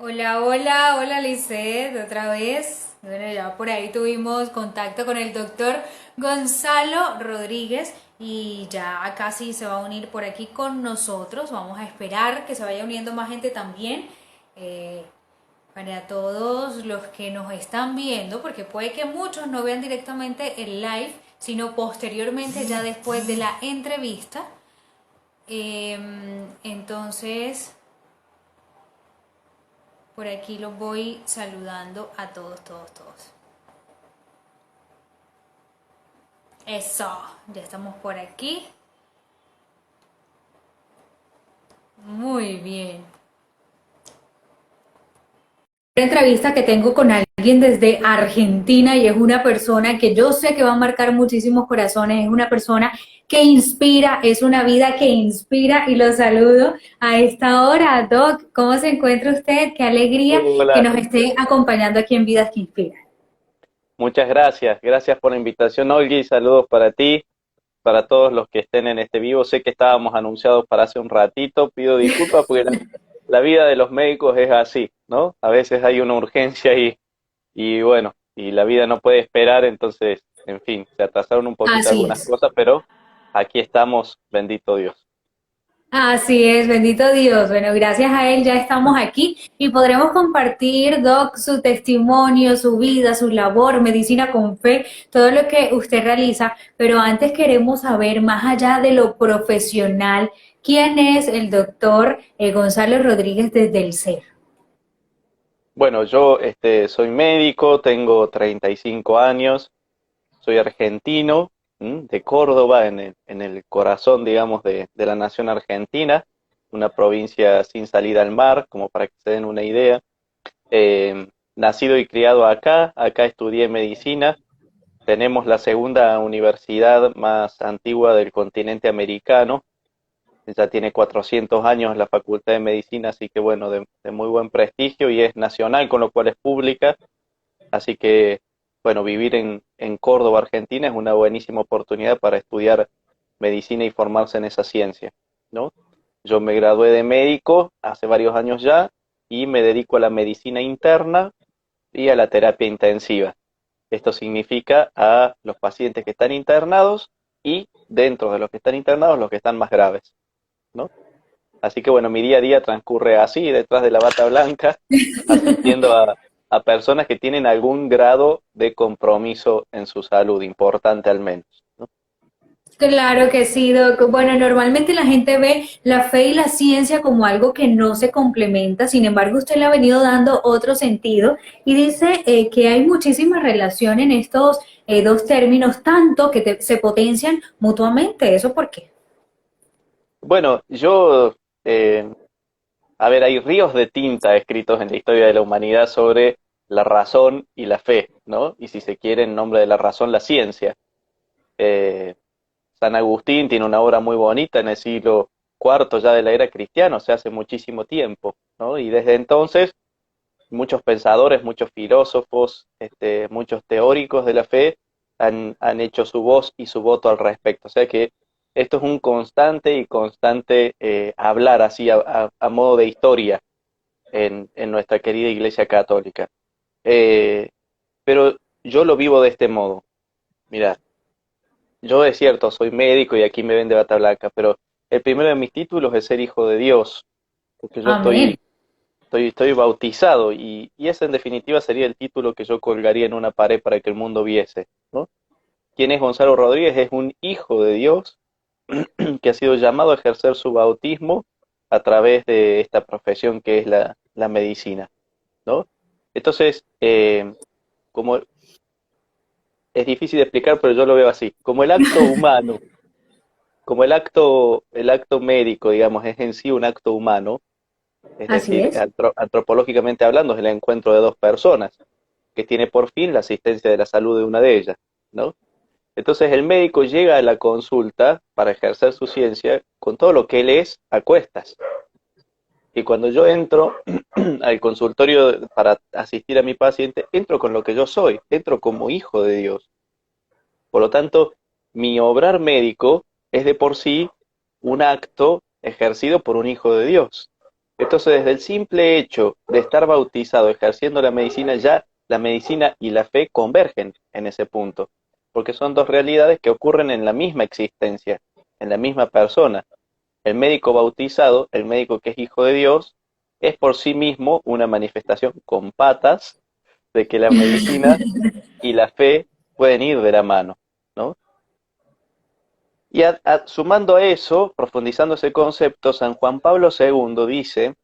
Hola, hola, hola Lisset, otra vez. Bueno, ya por ahí tuvimos contacto con el doctor Gonzalo Rodríguez y ya casi se va a unir por aquí con nosotros. Vamos a esperar que se vaya uniendo más gente también. eh, para todos los que nos están viendo, porque puede que muchos no vean directamente el live, sino posteriormente ya después de la entrevista. Entonces... Por aquí los voy saludando a todos, todos, todos. Eso, ya estamos por aquí. Muy bien. Una entrevista que tengo con alguien desde Argentina y es una persona que yo sé que va a marcar muchísimos corazones, es una persona que inspira, es una vida que inspira y lo saludo a esta hora. Doc, ¿cómo se encuentra usted? Qué alegría que Hola, nos esté acompañando aquí en Vidas que Inspiran. muchas gracias. Gracias por la invitación, Olgi. Saludos para ti, para todos los que estén en este vivo. Sé que estábamos anunciados para hace un ratito. Pido disculpas porque la vida de los médicos es así, ¿no? A veces hay una urgencia y bueno, y la vida no puede esperar, entonces, en fin, se atrasaron un poquito Así algunas es. cosas, pero aquí estamos, bendito Dios. Así es, bendito Dios. Bueno, gracias a él ya estamos aquí y podremos compartir, Doc, su testimonio, su vida, su labor, medicina con fe, todo lo que usted realiza. Pero antes queremos saber, más allá de lo profesional, ¿quién es el doctor Gonzalo Rodríguez desde el ser? Bueno, yo soy médico, tengo 35 años. Soy argentino, de Córdoba, en el corazón, digamos, de la nación argentina, una provincia sin salida al mar, como para que se den una idea. Nacido y criado acá, acá estudié medicina. Tenemos la segunda universidad más antigua del continente americano. Ya tiene 400 años la Facultad de Medicina, así que bueno, de muy buen prestigio y es nacional, con lo cual es pública. Así que, bueno, vivir en Córdoba, Argentina, es una buenísima oportunidad para estudiar medicina y formarse en esa ciencia, ¿no? Yo me gradué de médico hace varios años ya y me dedico a la medicina interna y a la terapia intensiva. Esto significa a los pacientes que están internados y dentro de los que están internados, los que están más graves, ¿no? Así que bueno, mi día a día transcurre así, detrás de la bata blanca, asistiendo a personas que tienen algún grado de compromiso en su salud, importante al menos, ¿no? Claro que sí, Doc. Bueno, normalmente la gente ve la fe y la ciencia como algo que no se complementa, sin embargo, usted le ha venido dando otro sentido y dice que hay muchísima relación en estos dos términos, tanto que se potencian mutuamente. ¿Eso por qué? Bueno, a ver, hay ríos de tinta escritos en la historia de la humanidad sobre la razón y la fe, ¿no? Y si se quiere, en nombre de la razón, la ciencia. Eh, San Agustín tiene una obra muy bonita en el siglo cuarto ya de la era cristiana, o sea, hace muchísimo tiempo, ¿no? Y desde entonces muchos pensadores, muchos filósofos, muchos teóricos de la fe han hecho su voz y su voto al respecto. O sea que esto es un constante y constante hablar así a modo de historia en nuestra querida Iglesia Católica. Eh, pero yo lo vivo de este modo. Mira, yo es cierto, soy médico y aquí me ven de bata blanca, pero el primero de mis títulos es ser hijo de Dios, porque yo Amén. estoy bautizado y ese en definitiva sería el título que yo colgaría en una pared para que el mundo viese, ¿no? ¿Quién es Gonzalo Rodríguez? Es un hijo de Dios que ha sido llamado a ejercer su bautismo a través de esta profesión que es la medicina, ¿no? Entonces, como es difícil de explicar, pero yo lo veo así, como el acto humano, como el acto médico, digamos, es en sí un acto humano, es Así decir, es. antropológicamente hablando, es el encuentro de dos personas, que tiene por fin la asistencia de la salud de una de ellas, ¿no? Entonces el médico llega a la consulta para ejercer su ciencia con todo lo que él es a cuestas. Y cuando yo entro al consultorio para asistir a mi paciente, entro con lo que yo soy, entro como hijo de Dios. Por lo tanto, mi obrar médico es de por sí un acto ejercido por un hijo de Dios. Entonces, desde el simple hecho de estar bautizado, ejerciendo la medicina, ya la medicina y la fe convergen en ese punto, porque son dos realidades que ocurren en la misma existencia, en la misma persona. El médico bautizado, el médico que es hijo de Dios, es por sí mismo una manifestación con patas de que la medicina y la fe pueden ir de la mano, ¿no? Y sumando a eso, profundizando ese concepto, San Juan Pablo II dice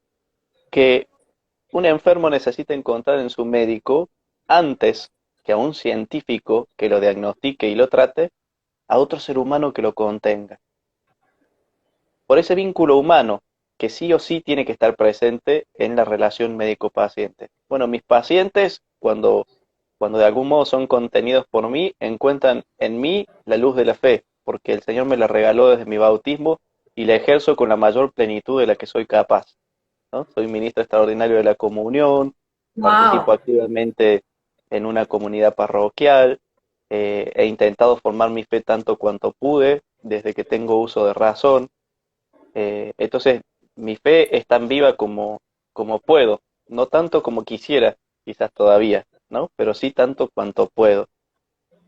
que un enfermo necesita encontrar en su médico, antes que a un científico que lo diagnostique y lo trate, a otro ser humano que lo contenga. Por ese vínculo humano que sí o sí tiene que estar presente en la relación médico-paciente. Bueno, mis pacientes, cuando de algún modo son contenidos por mí, encuentran en mí la luz de la fe, porque el Señor me la regaló desde mi bautismo y la ejerzo con la mayor plenitud de la que soy capaz, ¿no? Soy ministro extraordinario de la comunión, participo Wow. activamente en una comunidad parroquial, he intentado formar mi fe tanto cuanto pude, desde que tengo uso de razón. Entonces, mi fe es tan viva como puedo, no tanto como quisiera, quizás todavía, ¿no? Pero sí tanto cuanto puedo.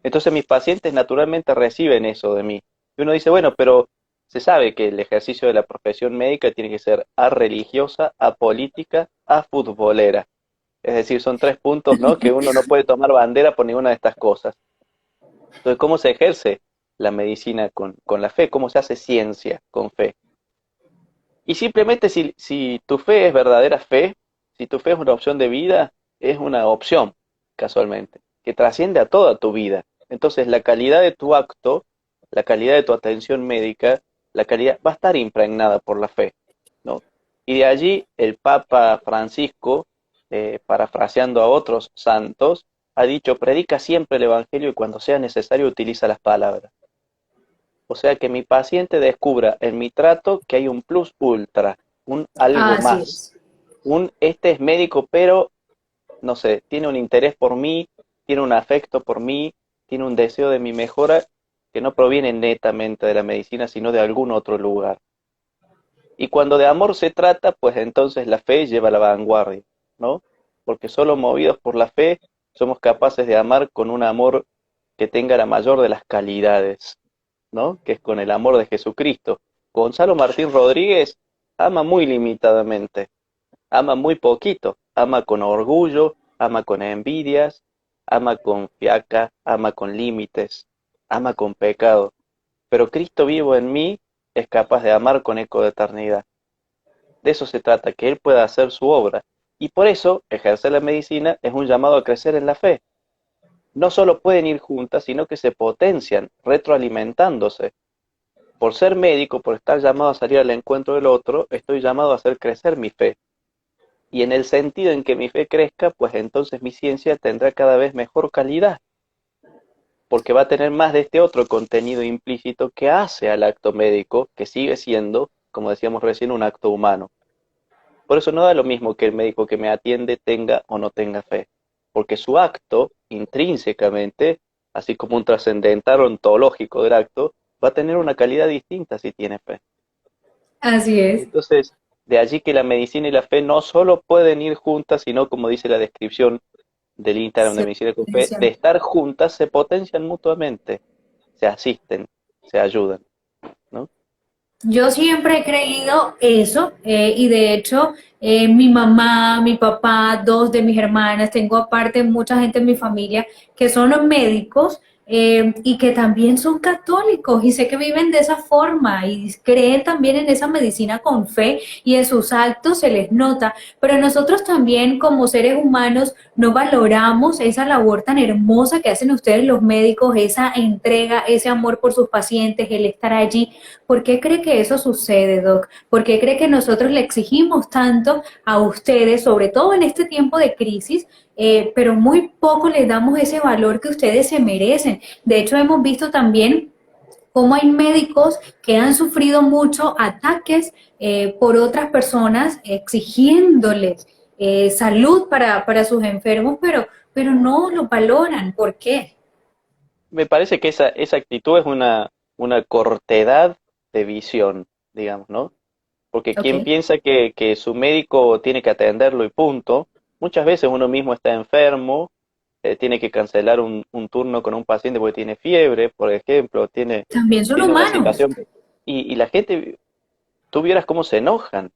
Entonces, mis pacientes naturalmente reciben eso de mí. Y uno dice, bueno, pero se sabe que el ejercicio de la profesión médica tiene que ser religiosa, política, futbolera. Es decir, son tres puntos, ¿no? Que uno no puede tomar bandera por ninguna de estas cosas. Entonces, ¿cómo se ejerce la medicina con la fe? ¿Cómo se hace ciencia con fe? Y simplemente si tu fe es verdadera fe, si tu fe es una opción de vida, es una opción, casualmente, que trasciende a toda tu vida. Entonces la calidad de tu acto, la calidad de tu atención médica, la calidad va a estar impregnada por la fe, ¿no? Y de allí el Papa Francisco, parafraseando a otros santos, ha dicho, predica siempre el Evangelio y cuando sea necesario utiliza las palabras. O sea, que mi paciente descubra en mi trato que hay un plus ultra, un algo Así más. es. Este es médico, pero, no sé, tiene un interés por mí, tiene un afecto por mí, tiene un deseo de mi mejora que no proviene netamente de la medicina, sino de algún otro lugar. Y cuando de amor se trata, pues entonces la fe lleva a la vanguardia, ¿no? Porque solo movidos por la fe somos capaces de amar con un amor que tenga la mayor de las calidades, ¿no? Que es con el amor de Jesucristo. Gonzalo Martín Rodríguez ama muy limitadamente, ama muy poquito, ama con orgullo, ama con envidias, ama con fiaca, ama con límites, ama con pecado. Pero Cristo vivo en mí es capaz de amar con eco de eternidad. De eso se trata, que Él pueda hacer su obra. Y por eso, ejercer la medicina es un llamado a crecer en la fe. No solo pueden ir juntas, sino que se potencian, retroalimentándose. Por ser médico, por estar llamado a salir al encuentro del otro, estoy llamado a hacer crecer mi fe. Y en el sentido en que mi fe crezca, pues entonces mi ciencia tendrá cada vez mejor calidad, porque va a tener más de este otro contenido implícito que hace al acto médico, que sigue siendo, como decíamos recién, un acto humano. Por eso no da lo mismo que el médico que me atiende tenga o no tenga fe, porque su acto, intrínsecamente, así como un trascendental ontológico del acto, va a tener una calidad distinta si tiene fe. Así es. Entonces, de allí que la medicina y la fe no solo pueden ir juntas, sino, como dice la descripción del Instagram de Se Medicina con Fe, de potencian. estar juntas se potencian mutuamente, se asisten, se ayudan, ¿no? Yo siempre he creído eso y de hecho mi mamá, mi papá, dos de mis hermanas, tengo aparte mucha gente en mi familia que son médicos y que también son católicos y sé que viven de esa forma y creen también en esa medicina con fe y en sus actos se les nota, pero nosotros también como seres humanos no valoramos esa labor tan hermosa que hacen ustedes los médicos, esa entrega, ese amor por sus pacientes, el estar allí. ¿Por qué cree que eso sucede, Doc? ¿Por qué cree que nosotros le exigimos tanto a ustedes, sobre todo en este tiempo de crisis, pero muy poco les damos ese valor que ustedes se merecen? De hecho, hemos visto también cómo hay médicos que han sufrido mucho ataques por otras personas exigiéndoles salud para sus enfermos, pero no lo valoran. ¿Por qué? Me parece que esa actitud es una cortedad de visión, digamos, ¿no? Porque Ok. quien piensa que su médico tiene que atenderlo y punto, muchas veces uno mismo está enfermo, tiene que cancelar un turno con un paciente porque tiene fiebre, por ejemplo, También son tiene una humanos. situación, y la gente, tú vieras cómo se enojan.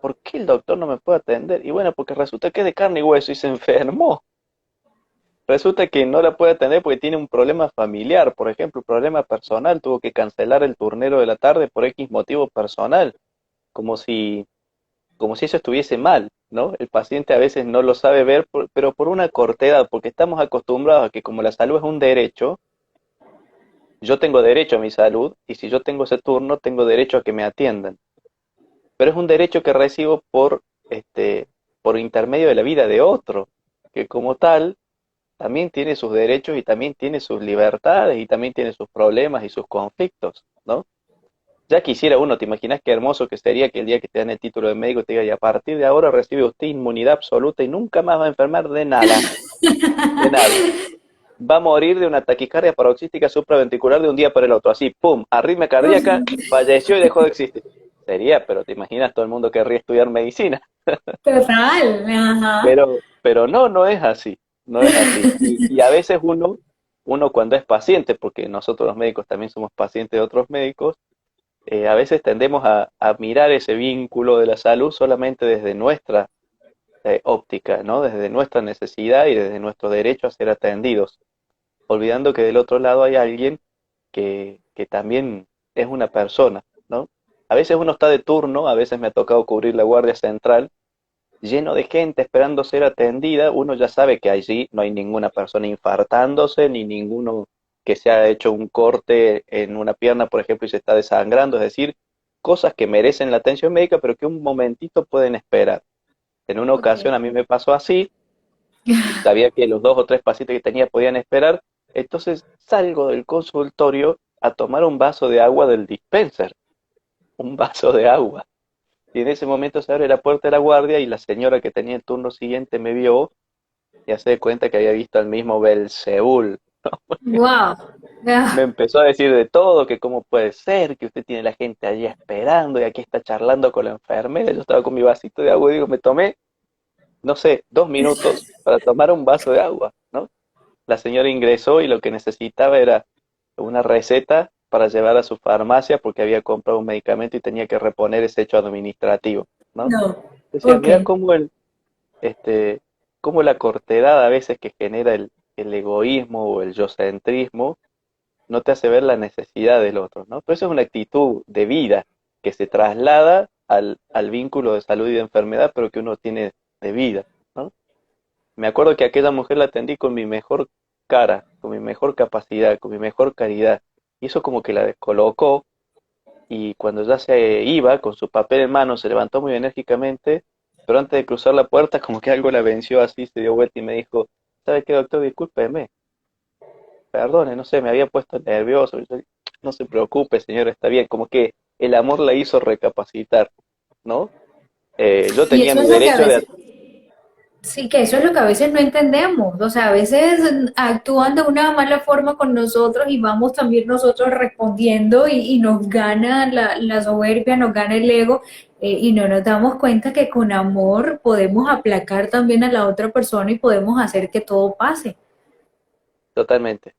¿Por qué el doctor no me puede atender? Y bueno, porque resulta que es de carne y hueso y se enfermó. Resulta que no la puede atender porque tiene un problema familiar, por ejemplo, un problema personal, tuvo que cancelar el turnero de la tarde por X motivo personal, como si, como si eso estuviese mal, ¿no? El paciente a veces no lo sabe ver, pero por una cortedad, porque estamos acostumbrados a que como la salud es un derecho, yo tengo derecho a mi salud y si yo tengo ese turno, tengo derecho a que me atiendan. Pero es un derecho que recibo por intermedio de la vida de otro, que como tal también tiene sus derechos y también tiene sus libertades y también tiene sus problemas y sus conflictos, ¿no? Ya quisiera uno, ¿te imaginas qué hermoso que sería que el día que te dan el título de médico te diga, y a partir de ahora recibe usted inmunidad absoluta y nunca más va a enfermar de nada, de nada? Va a morir de una taquicardia paroxística supraventricular de un día para el otro, así, pum, arritmia cardíaca, falleció y dejó de existir. Sería, pero te imaginas, todo el mundo querría estudiar medicina. Total, ajá. Pero no, no es así, no es así. Y a veces uno cuando es paciente, porque nosotros los médicos también somos pacientes de otros médicos, a veces tendemos a mirar ese vínculo de la salud solamente desde nuestra óptica, ¿no? Desde nuestra necesidad y desde nuestro derecho a ser atendidos, olvidando que del otro lado hay alguien que también es una persona, ¿no? A veces uno está de turno, a veces me ha tocado cubrir la guardia central, lleno de gente esperando ser atendida, uno ya sabe que allí no hay ninguna persona infartándose, ni ninguno que se ha hecho un corte en una pierna, por ejemplo, y se está desangrando, es decir, cosas que merecen la atención médica, pero que un momentito pueden esperar. En una Ok. ocasión a mí me pasó así, sabía que los dos o tres pacientes que tenía podían esperar, entonces salgo del consultorio a tomar un vaso de agua del dispenser, un vaso de agua. Y en ese momento se abre la puerta de la guardia y la señora que tenía el turno siguiente me vio y hace de cuenta que había visto al mismo Belzebul. Wow. Me empezó a decir de todo, que cómo puede ser, que usted tiene la gente allí esperando y aquí está charlando con la enfermera. Yo estaba con mi vasito de agua y digo, me tomé, no sé, 2 minutos para tomar un vaso de agua, ¿no? La señora ingresó y lo que necesitaba era una receta para llevar a su farmacia porque había comprado un medicamento y tenía que reponer ese hecho administrativo, ¿no? No. Decía, Ok. mira este, cómo la cortedad a veces que genera el egoísmo o el yocentrismo no te hace ver la necesidad del otro, ¿no? Pero eso es una actitud de vida que se traslada al vínculo de salud y de enfermedad, pero que uno tiene de vida, ¿no? Me acuerdo que a aquella mujer la atendí con mi mejor cara, con mi mejor capacidad, con mi mejor caridad, y eso como que la descolocó, y cuando ya se iba con su papel en mano, se levantó muy enérgicamente, pero antes de cruzar la puerta, como que algo la venció así, se dio vuelta y me dijo, ¿sabe qué, doctor? Discúlpeme, perdone, no sé, me había puesto nervioso. Yo, no se preocupe, señor, está bien. Como que el amor la hizo recapacitar, ¿no? Yo Y tenía eso mi es lo que a derecho de... veces, sí, que eso es lo que a veces no entendemos. O sea, a veces actúan de una mala forma con nosotros y vamos también nosotros respondiendo y nos gana la soberbia, nos gana el ego y no nos damos cuenta que con amor podemos aplacar también a la otra persona y podemos hacer que todo pase. Totalmente,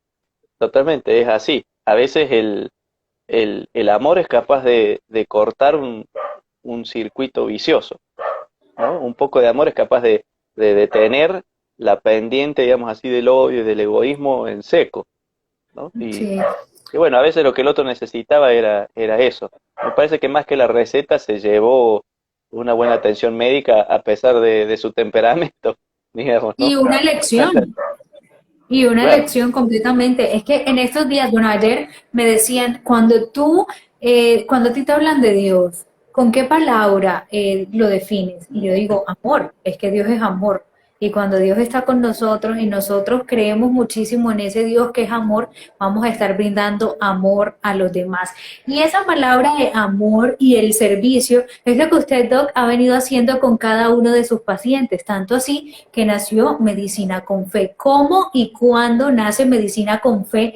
totalmente, es así. A veces el amor es capaz de cortar un circuito vicioso, ¿no? Un poco de amor es capaz de detener la pendiente, digamos así, del odio y del egoísmo en seco, ¿no? Sí. Y bueno, a veces lo que el otro necesitaba era eso. Me parece que más que la receta se llevó una buena atención médica a pesar de su temperamento, digamos, Y ¿no? una lección. Y una Claro, lección completamente. Es que en estos días, bueno, ayer me decían, cuando a ti te hablan de Dios, ¿con qué palabra lo defines? Y yo digo, amor, es que Dios es amor. Y cuando Dios está con nosotros y nosotros creemos muchísimo en ese Dios que es amor, vamos a estar brindando amor a los demás. Y esa palabra de amor y el servicio es lo que usted, Doc, ha venido haciendo con cada uno de sus pacientes, tanto así que nació Medicina con Fe. ¿Cómo y cuándo nace Medicina con Fe?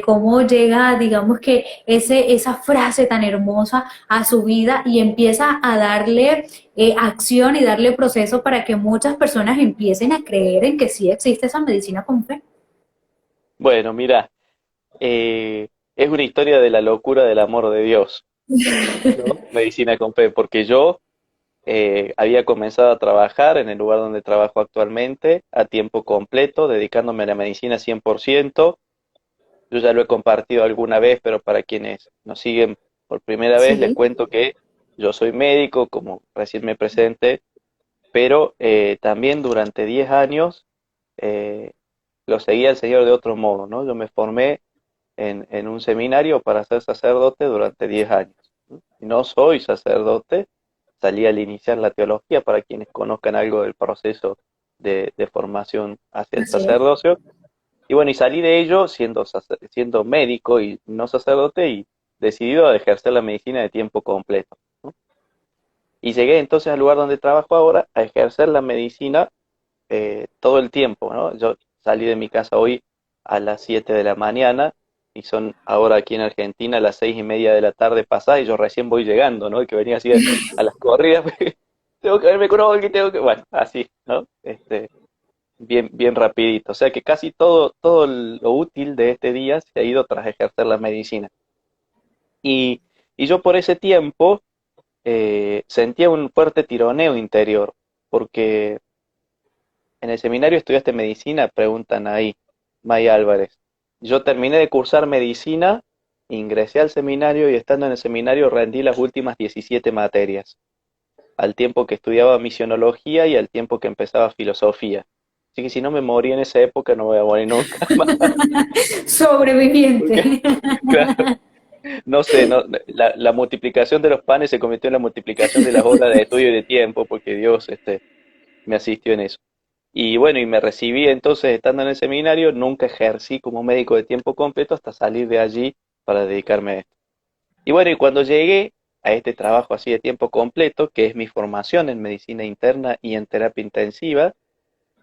¿Cómo llega, digamos que, esa frase tan hermosa a su vida y empieza a darle acción y darle proceso para que muchas personas empiecen a creer en que sí existe esa medicina con fe? Bueno, mira, es una historia de la locura del amor de Dios, ¿no? Medicina con fe, porque yo había comenzado a trabajar en el lugar donde trabajo actualmente a tiempo completo, dedicándome a la medicina 100%. Yo ya lo he compartido alguna vez, pero para quienes nos siguen por primera vez, les Sí, cuento que yo soy médico, como recién me presenté, pero también durante 10 años eh, lo seguía el Señor de otro modo, ¿no? Yo me formé en un seminario para ser sacerdote durante 10 años, ¿no? Y no soy sacerdote, salí al iniciar la teología para quienes conozcan algo del proceso de formación hacia el así es. sacerdocio. Y bueno, y salí de ello siendo médico y no sacerdote y decidido a ejercer la medicina de tiempo completo, ¿no? Y llegué entonces al lugar donde trabajo ahora a ejercer la medicina todo el tiempo, ¿no? Yo salí de mi casa hoy a las 7 de la mañana y son ahora aquí en Argentina las 6:30 de la tarde pasada y yo recién voy llegando, ¿no? Y que venía así a las corridas, tengo que verme con alguien, tengo que, bueno, así, ¿no? Bien, bien rapidito. O sea que casi todo lo útil de este día se ha ido tras ejercer la medicina. Y, y yo por ese tiempo sentía un fuerte tironeo interior, porque en el seminario estudiaste medicina, preguntan ahí, Maya Álvarez. Yo terminé de cursar medicina, ingresé al seminario y estando en el seminario rendí las últimas 17 materias, al tiempo que estudiaba misionología y al tiempo que empezaba filosofía. Así que si no me morí en esa época, no voy a morir nunca más. Porque, Sobreviviente. claro, no sé, no, la multiplicación de los panes se convirtió en la multiplicación de las horas de estudio y de tiempo, porque Dios me asistió en eso. Y bueno, y me recibí entonces estando en el seminario, nunca ejercí como médico de tiempo completo hasta salir de allí para dedicarme a esto. Y bueno, y cuando llegué a este trabajo así de tiempo completo, que es mi formación en medicina interna y en terapia intensiva,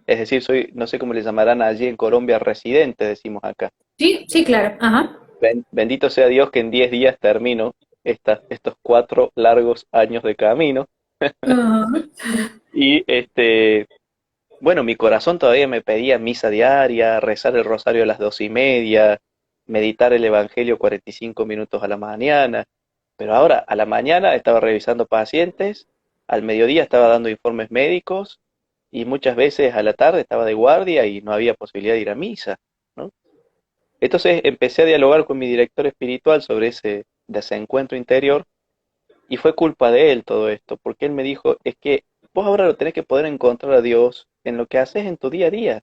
es decir, soy, no sé cómo le llamarán allí en Colombia, residente, decimos acá. Sí, sí, claro. Ajá. Bendito sea Dios que en 10 días termino estos 4 largos años de camino. Ajá. Y bueno, mi corazón todavía me pedía misa diaria, rezar el rosario a las 2:30, meditar el Evangelio 45 minutos a la mañana. Pero ahora, a la mañana estaba revisando pacientes, al mediodía estaba dando informes médicos y muchas veces a la tarde estaba de guardia y no había posibilidad de ir a misa, ¿no? Entonces empecé a dialogar con mi director espiritual sobre ese desencuentro interior y fue culpa de él todo esto, porque él me dijo, es que vos ahora lo tenés que poder encontrar a Dios en lo que haces en tu día a día.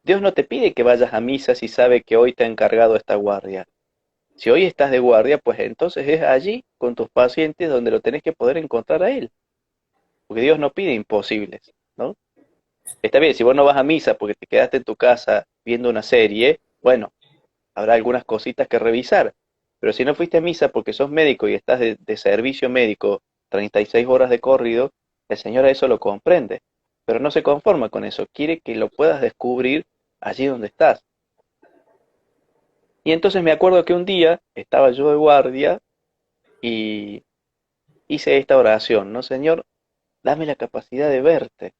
Dios no te pide que vayas a misa si sabe que hoy te ha encargado esta guardia. Si hoy estás de guardia, pues entonces es allí con tus pacientes donde lo tenés que poder encontrar a Él. Porque Dios no pide imposibles, ¿no? Está bien, si vos no vas a misa porque te quedaste en tu casa viendo una serie, bueno, habrá algunas cositas que revisar. Pero si no fuiste a misa porque sos médico y estás de servicio médico 36 horas de corrido, el Señor a eso lo comprende. Pero no se conforma con eso, quiere que lo puedas descubrir allí donde estás. Y entonces me acuerdo que un día estaba yo de guardia y hice esta oración, ¿no, Señor? Dame la capacidad de verte,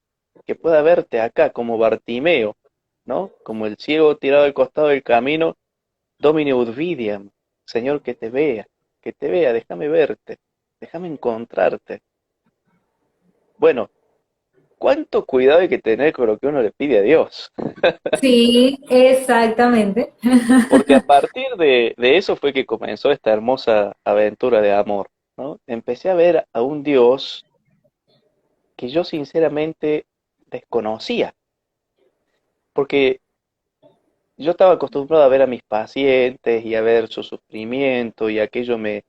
que pueda verte acá como Bartimeo, ¿no? Como el ciego tirado al costado del camino, Domine Udvidiam, Señor, que te vea, déjame verte, déjame encontrarte. Bueno, cuánto cuidado hay que tener con lo que uno le pide a Dios, Sí, exactamente. porque a partir de eso fue que comenzó esta hermosa aventura de amor, ¿no? Empecé a ver a un Dios que yo sinceramente desconocía, porque yo estaba acostumbrado a ver a mis pacientes y a ver su sufrimiento y aquello me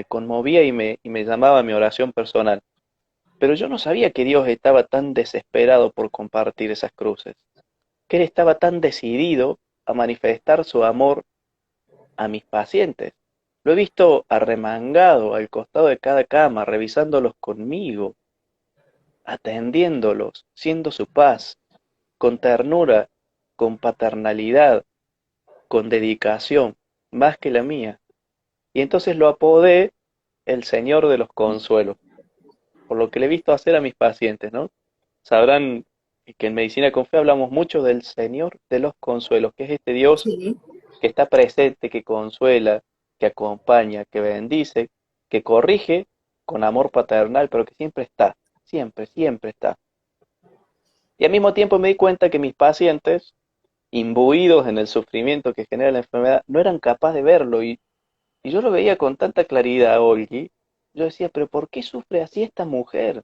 conmovía y me llamaba a mi oración personal. Pero yo no sabía que Dios estaba tan desesperado por compartir esas cruces, que Él estaba tan decidido a manifestar su amor a mis pacientes. Lo he visto arremangado al costado de cada cama, revisándolos conmigo, atendiéndolos, siendo su paz, con ternura, con paternalidad, con dedicación, más que la mía. Y entonces lo apodé el Señor de los Consuelos, por lo que le he visto hacer a mis pacientes, ¿no? Sabrán que en Medicina con Fe hablamos mucho del Señor de los Consuelos, que es este Dios Sí. que está presente, que consuela, que acompaña, que bendice, que corrige con amor paternal, pero que siempre está, siempre, siempre está. Y al mismo tiempo me di cuenta que mis pacientes, imbuidos en el sufrimiento que genera la enfermedad, no eran capaces de verlo. Y yo lo veía con tanta claridad, Olgi. Yo decía, pero ¿por qué sufre así esta mujer?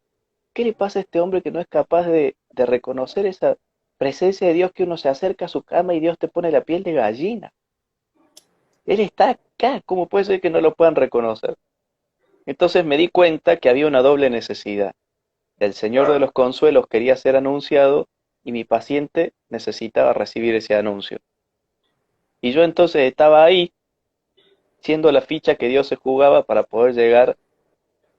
¿Qué le pasa a este hombre que no es capaz de reconocer esa presencia de Dios, que uno se acerca a su cama y Dios te pone la piel de gallina? Él está acá, ¿cómo puede ser que no lo puedan reconocer? Entonces me di cuenta que había una doble necesidad. El Señor de los Consuelos quería ser anunciado y mi paciente necesitaba recibir ese anuncio. Y yo entonces estaba ahí, siendo la ficha que Dios se jugaba para poder llegar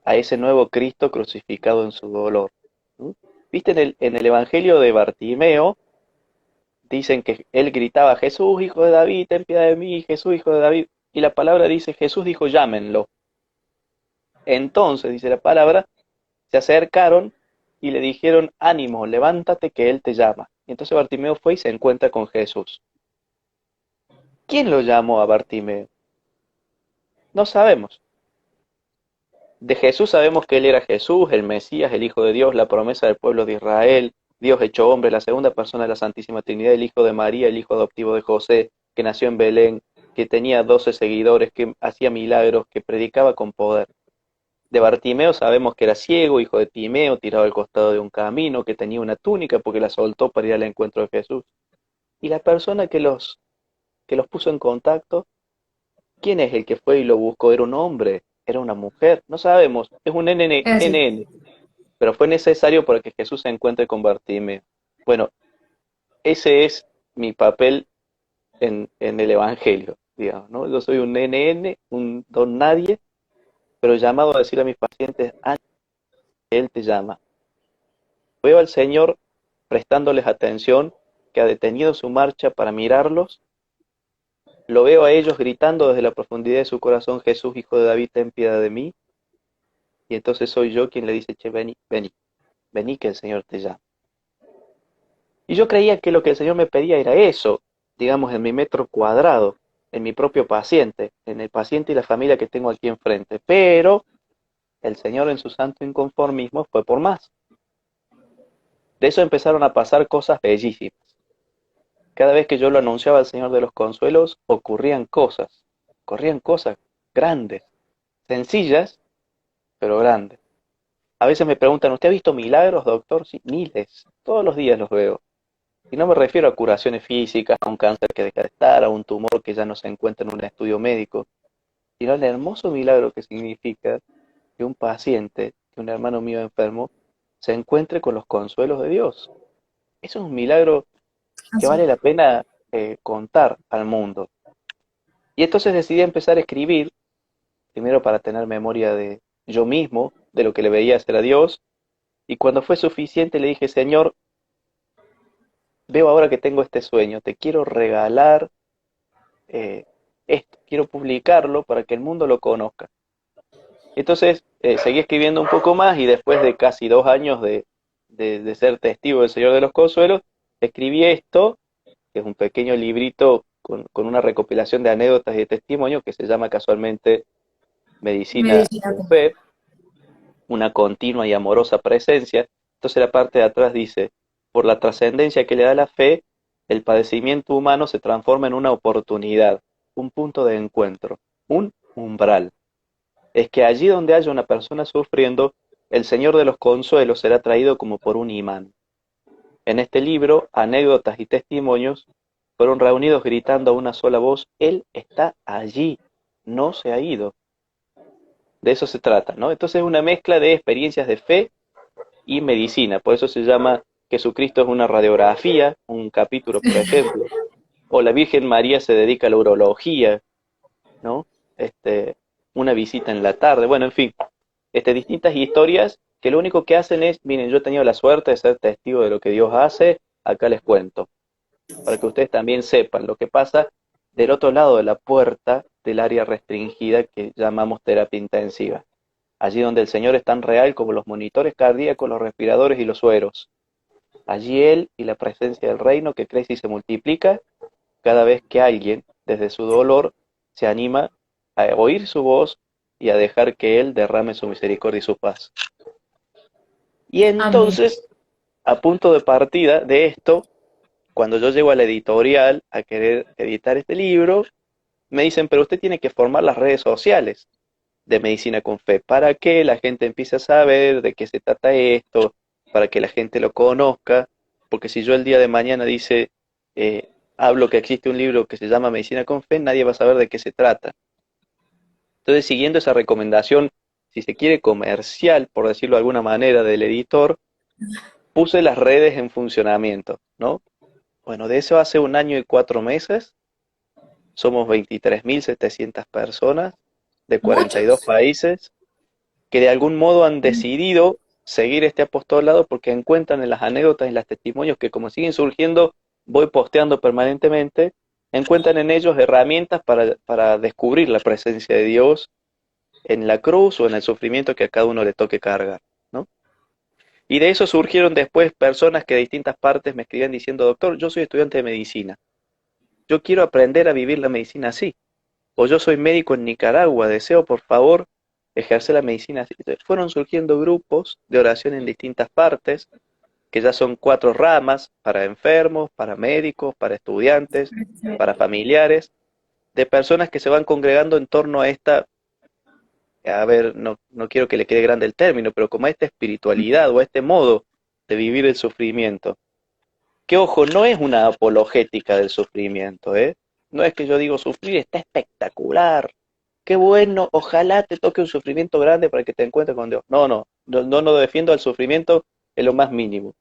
a ese nuevo Cristo crucificado en su dolor. ¿Mm? ¿Viste en el Evangelio de Bartimeo? Dicen que él gritaba, Jesús, hijo de David, ten piedad de mí, Jesús, hijo de David. Y la palabra dice, Jesús dijo, llámenlo. Entonces, dice la palabra, se acercaron y le dijeron, ánimo, levántate que él te llama. Y entonces Bartimeo fue y se encuentra con Jesús. ¿Quién lo llamó a Bartimeo? No sabemos. De Jesús sabemos que él era Jesús, el Mesías, el Hijo de Dios, la promesa del pueblo de Israel, Dios hecho hombre, la segunda persona de la Santísima Trinidad, el Hijo de María, el Hijo adoptivo de José, que nació en Belén, que tenía 12 seguidores, que hacía milagros, que predicaba con poder. De Bartimeo sabemos que era ciego, hijo de Timeo, tirado al costado de un camino, que tenía una túnica porque la soltó para ir al encuentro de Jesús. Y la persona que los puso en contacto, ¿quién es el que fue y lo buscó? ¿Era un hombre? ¿Era una mujer? No sabemos, es un Así. NN, pero fue necesario para que Jesús se encuentre con Bartimeo. Bueno, ese es mi papel en el Evangelio, digamos, ¿no? Yo soy un NN, un don nadie, pero llamado a decir a mis pacientes, ah, Él te llama. Veo al Señor prestándoles atención, que ha detenido su marcha para mirarlos. Lo veo a ellos gritando desde la profundidad de su corazón, Jesús, hijo de David, ten piedad de mí. Y entonces soy yo quien le dice, che, vení, vení, vení que el Señor te llama. Y yo creía que lo que el Señor me pedía era eso, digamos, en mi metro cuadrado, en mi propio paciente, en el paciente y la familia que tengo aquí enfrente. Pero el Señor en su santo inconformismo fue por más. De eso empezaron a pasar cosas bellísimas. Cada vez que yo lo anunciaba al Señor de los Consuelos, ocurrían cosas grandes, sencillas, pero grandes. A veces me preguntan, ¿usted ha visto milagros, doctor? Sí, miles, todos los días los veo. Y no me refiero a curaciones físicas, a un cáncer que deja de estar, a un tumor que ya no se encuentra en un estudio médico, sino al hermoso milagro que significa que un paciente, que un hermano mío enfermo, se encuentre con los consuelos de Dios. Eso es un milagro que Así. vale la pena contar al mundo. Y entonces decidí empezar a escribir, primero para tener memoria de yo mismo, de lo que le veía hacer a Dios, y cuando fue suficiente le dije, Señor, veo ahora que tengo este sueño, te quiero regalar eh, esto, quiero publicarlo para que el mundo lo conozca. Entonces seguí escribiendo un poco más y después de casi 2 años de ser testigo del Señor de los Consuelos, escribí esto, que es un pequeño librito con una recopilación de anécdotas y de testimonios que se llama casualmente Medicina Medicina con con fe. Fe, una continua y amorosa presencia. Entonces la parte de atrás dice, por la trascendencia que le da la fe, el padecimiento humano se transforma en una oportunidad, un punto de encuentro, un umbral. Es que allí donde haya una persona sufriendo, el Señor de los Consuelos será traído como por un imán. En este libro, anécdotas y testimonios fueron reunidos gritando a una sola voz, Él está allí, no se ha ido. De eso se trata, ¿no? Entonces es una mezcla de experiencias de fe y medicina. Por eso se llama Jesucristo es una radiografía, un capítulo, por ejemplo. O la Virgen María se dedica a la urología, ¿no? Este, una visita en la tarde. Bueno, en fin, distintas historias que lo único que hacen es, miren, yo he tenido la suerte de ser testigo de lo que Dios hace, acá les cuento, para que ustedes también sepan lo que pasa del otro lado de la puerta del área restringida que llamamos terapia intensiva. Allí donde el Señor es tan real como los monitores cardíacos, los respiradores y los sueros. Allí Él y la presencia del reino que crece y se multiplica cada vez que alguien, desde su dolor, se anima a oír su voz y a dejar que Él derrame su misericordia y su paz. Y Amén. entonces, a punto de partida de esto, cuando yo llego a la editorial a querer editar este libro, me dicen, pero usted tiene que formar las redes sociales de Medicina con Fe, para que la gente empiece a saber de qué se trata esto, para que la gente lo conozca, porque si yo el día de mañana dice, hablo que existe un libro que se llama Medicina con Fe, nadie va a saber de qué se trata. Entonces, siguiendo esa recomendación, si se quiere comercial, por decirlo de alguna manera, del editor, puse las redes en funcionamiento, ¿no? Bueno, de eso hace 1 año y 4 meses, somos 23.700 personas de 42 Muchos. países que de algún modo han decidido seguir este apostolado porque encuentran en las anécdotas y los testimonios que como siguen surgiendo, voy posteando permanentemente, encuentran en ellos herramientas para descubrir la presencia de Dios en la cruz o en el sufrimiento que a cada uno le toque cargar, ¿no? Y de eso surgieron después personas que de distintas partes me escribían diciendo, doctor, yo soy estudiante de medicina, yo quiero aprender a vivir la medicina así, o yo soy médico en Nicaragua, deseo por favor ejercer la medicina así. Entonces, fueron surgiendo grupos de oración en distintas partes, que ya son 4 ramas, para enfermos, para médicos, para estudiantes, para familiares, de personas que se van congregando en torno a esta, a ver, no quiero que le quede grande el término, pero como a esta espiritualidad o a este modo de vivir el sufrimiento. Que ojo, no es una apologética del sufrimiento, ¿eh? No es que yo digo, sufrir está espectacular, qué bueno, ojalá te toque un sufrimiento grande para que te encuentres con Dios. No defiendo al sufrimiento en lo más mínimo.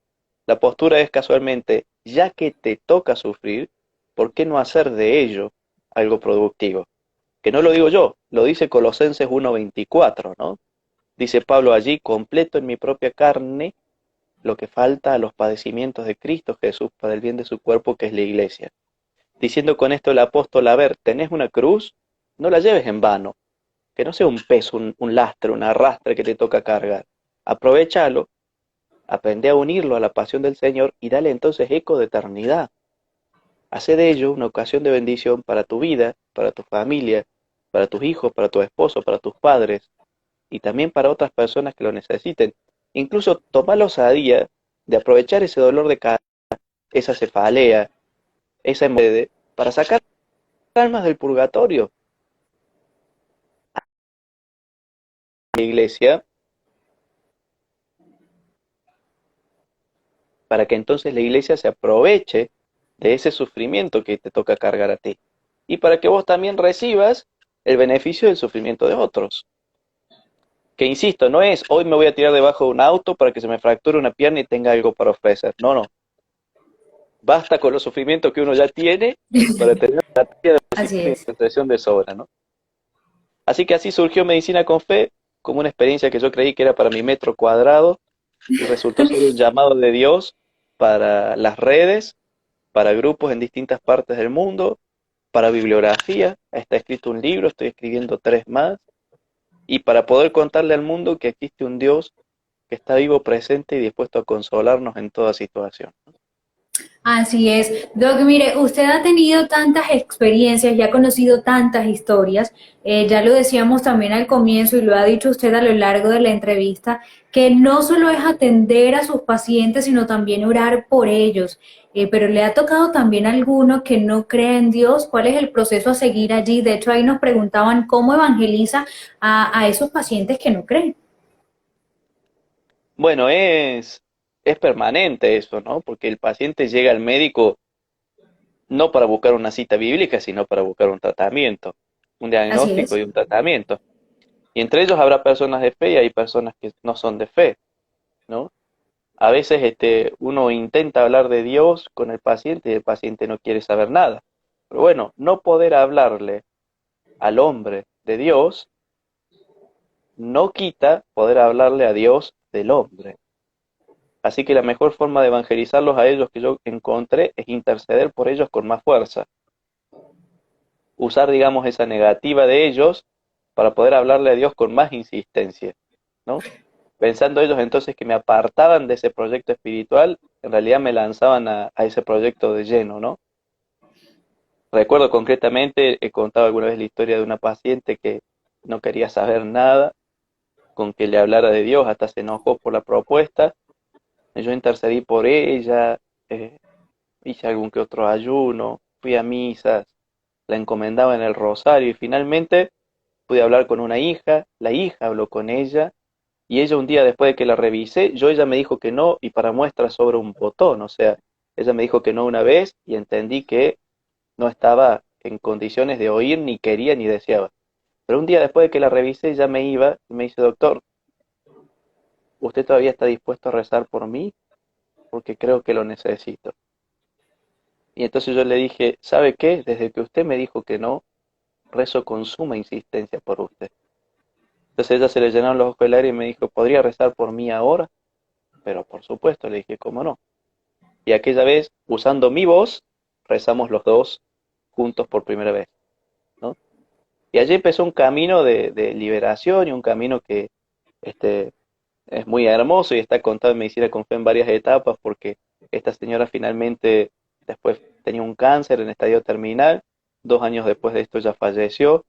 La postura es casualmente, ya que te toca sufrir, ¿por qué no hacer de ello algo productivo? Que no lo digo yo, lo dice Colosenses 1:24, ¿no? Dice Pablo allí, completo en mi propia carne lo que falta a los padecimientos de Cristo Jesús para el bien de su cuerpo que es la iglesia. Diciendo con esto el apóstol, a ver, tenés una cruz, no la lleves en vano, que no sea un peso, un lastre, un arrastre que te toca cargar. Aprovechalo, aprende a unirlo a la pasión del Señor y dale entonces eco de eternidad. Hace de ello una ocasión de bendición para tu vida, para tu familia, para tus hijos, para tu esposo, para tus padres y también para otras personas que lo necesiten. Incluso toma la osadía de aprovechar ese dolor de cabeza, esa cefalea, esa hemorroide, para sacar almas del purgatorio. La iglesia, para que entonces la iglesia se aproveche de ese sufrimiento que te toca cargar a ti. Y para que vos también recibas el beneficio del sufrimiento de otros. Que insisto, no es hoy me voy a tirar debajo de un auto para que se me fracture una pierna y tenga algo para ofrecer. No. Basta con los sufrimientos que uno ya tiene para tener una tarea de Así disciplina y es. intercesión de sobra, ¿no? Así que así surgió Medicina con Fe, como una experiencia que yo creí que era para mi metro cuadrado, y resultó ser un llamado de Dios para las redes, para grupos en distintas partes del mundo, para bibliografía. Está escrito un libro, estoy escribiendo 3 más, y para poder contarle al mundo que existe un Dios que está vivo, presente y dispuesto a consolarnos en toda situación. Así es. Doc, mire, usted ha tenido tantas experiencias y ha conocido tantas historias, ya lo decíamos también al comienzo y lo ha dicho usted a lo largo de la entrevista, que no solo es atender a sus pacientes, sino también orar por ellos. Pero le ha tocado también a alguno que no cree en Dios. ¿Cuál es el proceso a seguir allí? De hecho, ahí nos preguntaban cómo evangeliza a esos pacientes que no creen. Bueno, es permanente eso, ¿no? Porque el paciente llega al médico no para buscar una cita bíblica, sino para buscar un tratamiento, un Así diagnóstico es. y un tratamiento. Y entre ellos habrá personas de fe y hay personas que no son de fe, ¿no? A veces uno intenta hablar de Dios con el paciente y el paciente no quiere saber nada. Pero bueno, no poder hablarle al hombre de Dios no quita poder hablarle a Dios del hombre. Así que la mejor forma de evangelizarlos a ellos que yo encontré es interceder por ellos con más fuerza. Usar, digamos, esa negativa de ellos para poder hablarle a Dios con más insistencia, ¿no? Pensando ellos entonces que me apartaban de ese proyecto espiritual, en realidad me lanzaban a ese proyecto de lleno, ¿no? Recuerdo concretamente, he contado alguna vez la historia de una paciente que no quería saber nada, con que le hablara de Dios, hasta se enojó por la propuesta. Yo intercedí por ella, hice algún que otro ayuno, fui a misas, la encomendaba en el rosario y finalmente pude hablar con una hija, la hija habló con ella y ella un día después de que la revisé, ella me dijo que no y para muestra sobre un botón, o sea, ella me dijo que no una vez y entendí que no estaba en condiciones de oír, ni quería, ni deseaba. Pero un día después de que la revisé, ya me iba y me dice, doctor, ¿usted todavía está dispuesto a rezar por mí? Porque creo que lo necesito. Y entonces yo le dije, ¿sabe qué? Desde que usted me dijo que no, rezo con suma insistencia por usted. Entonces ella se le llenaron los ojos del aire y me dijo, ¿podría rezar por mí ahora? Pero por supuesto, le dije, ¿cómo no? Y aquella vez, usando mi voz, rezamos los dos juntos por primera vez, ¿no? Y allí empezó un camino de liberación y un camino que este, es muy hermoso y está contado en Medicina con Fe en varias etapas porque esta señora finalmente después tenía un cáncer en estadio terminal, 2 años después de esto ya falleció,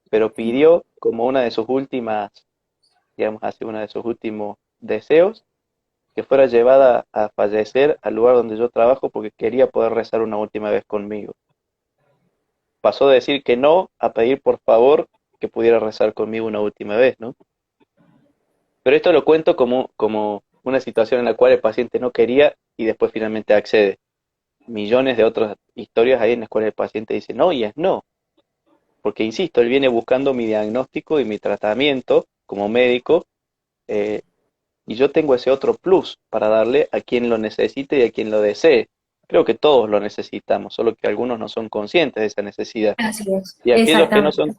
pero pidió como una de sus últimas, digamos así, uno de sus últimos deseos, que fuera llevada a fallecer al lugar donde yo trabajo porque quería poder rezar una última vez conmigo. Pasó de decir que no a pedir por favor que pudiera rezar conmigo una última vez, ¿no? Pero esto lo cuento como una situación en la cual el paciente no quería y después finalmente accede. Millones de otras historias hay en las cuales el paciente dice no y es no. Porque, insisto, él viene buscando mi diagnóstico y mi tratamiento como médico y yo tengo ese otro plus para darle a quien lo necesite y a quien lo desee. Creo que todos lo necesitamos, solo que algunos no son conscientes de esa necesidad. Así es, Y exactamente.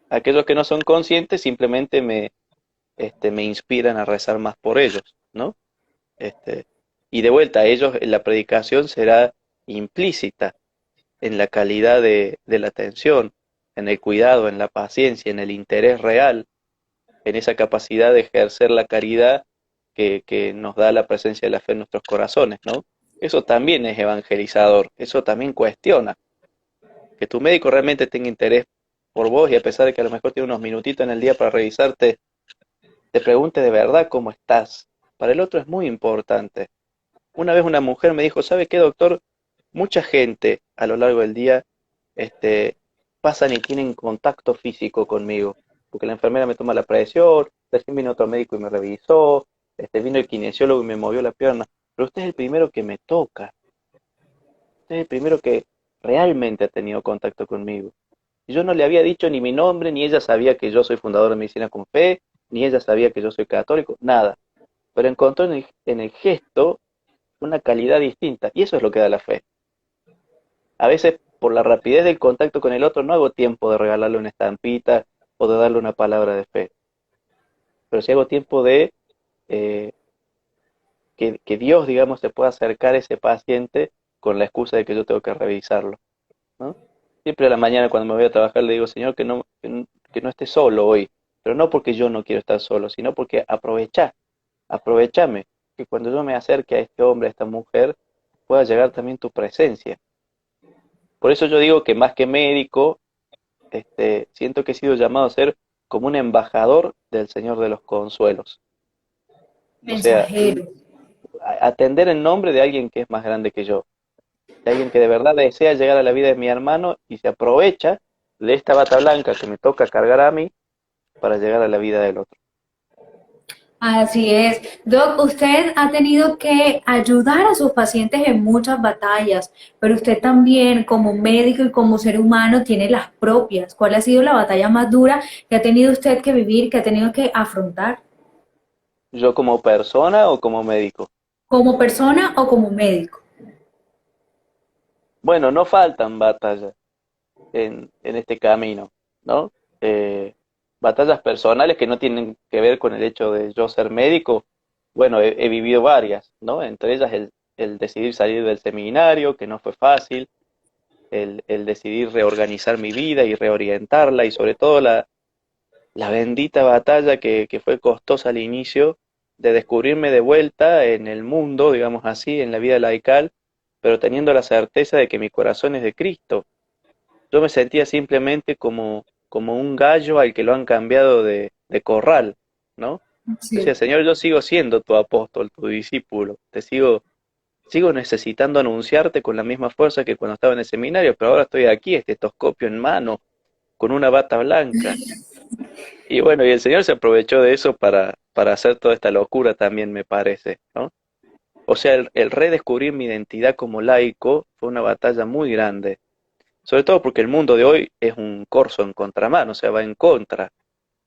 aquellos que no son conscientes simplemente me inspiran a rezar más por ellos, ¿no? Este, y de vuelta, a ellos la predicación será implícita en la calidad de la atención, en el cuidado, en la paciencia, en el interés real, en esa capacidad de ejercer la caridad que nos da la presencia de la fe en nuestros corazones, ¿no? Eso también es evangelizador, eso también cuestiona. Que tu médico realmente tenga interés por vos y a pesar de que a lo mejor tiene unos minutitos en el día para revisarte, te pregunte de verdad cómo estás. Para el otro es muy importante. Una vez una mujer me dijo, ¿sabe qué, doctor? Mucha gente a lo largo del día este, pasan y tienen contacto físico conmigo, porque la enfermera me toma la presión, recién vino otro médico y me revisó, vino el kinesiólogo y me movió la pierna, pero usted es el primero que me toca, usted es el primero que realmente ha tenido contacto conmigo. Y yo no le había dicho ni mi nombre, ni ella sabía que yo soy fundador de Medicina con Fe, ni ella sabía que yo soy católico, nada. Pero encontró en el gesto una calidad distinta, y eso es lo que da la fe. A veces, por la rapidez del contacto con el otro, no hago tiempo de regalarle una estampita o de darle una palabra de fe, pero sí hago tiempo de eh, que Dios, digamos, se pueda acercar a ese paciente con la excusa de que yo tengo que revisarlo, ¿no? Siempre a la mañana cuando me voy a trabajar le digo, Señor, que no esté solo hoy, pero no porque yo no quiero estar solo, sino porque aprovechame, que cuando yo me acerque a este hombre, a esta mujer, pueda llegar también tu presencia. Por eso yo digo que más que médico, siento que he sido llamado a ser como un embajador del Señor de los Consuelos. O sea, Mensajero. atender en nombre de alguien que es más grande que yo, de alguien que de verdad desea llegar a la vida de mi hermano y se aprovecha de esta bata blanca que me toca cargar a mí para llegar a la vida del otro. Así es. Doc, usted ha tenido que ayudar a sus pacientes en muchas batallas, pero usted también como médico y como ser humano tiene las propias. ¿Cuál ha sido la batalla más dura que ha tenido usted que vivir, que ha tenido que afrontar? ¿Yo como persona o como médico? como persona o como médico. Bueno, no faltan batallas en este camino, ¿no? Eh, Batallas personales que no tienen que ver con el hecho de yo ser médico. Bueno, he vivido varias, ¿no? Entre ellas el decidir salir del seminario, que no fue fácil, el decidir reorganizar mi vida y reorientarla, y sobre todo la bendita batalla que fue costosa al inicio de descubrirme de vuelta en el mundo, digamos así, en la vida laical, pero teniendo la certeza de que mi corazón es de Cristo. Yo me sentía simplemente como un gallo al que lo han cambiado de corral, ¿no? Sí. Decía, Señor, yo sigo siendo tu apóstol, tu discípulo, sigo necesitando anunciarte con la misma fuerza que cuando estaba en el seminario, pero ahora estoy aquí, estetoscopio en mano, con una bata blanca. Y bueno, y el Señor se aprovechó de eso para hacer toda esta locura también, me parece, ¿no? O sea, el redescubrir mi identidad como laico fue una batalla muy grande, sobre todo porque el mundo de hoy es un corso en contramano, o sea, va en contra.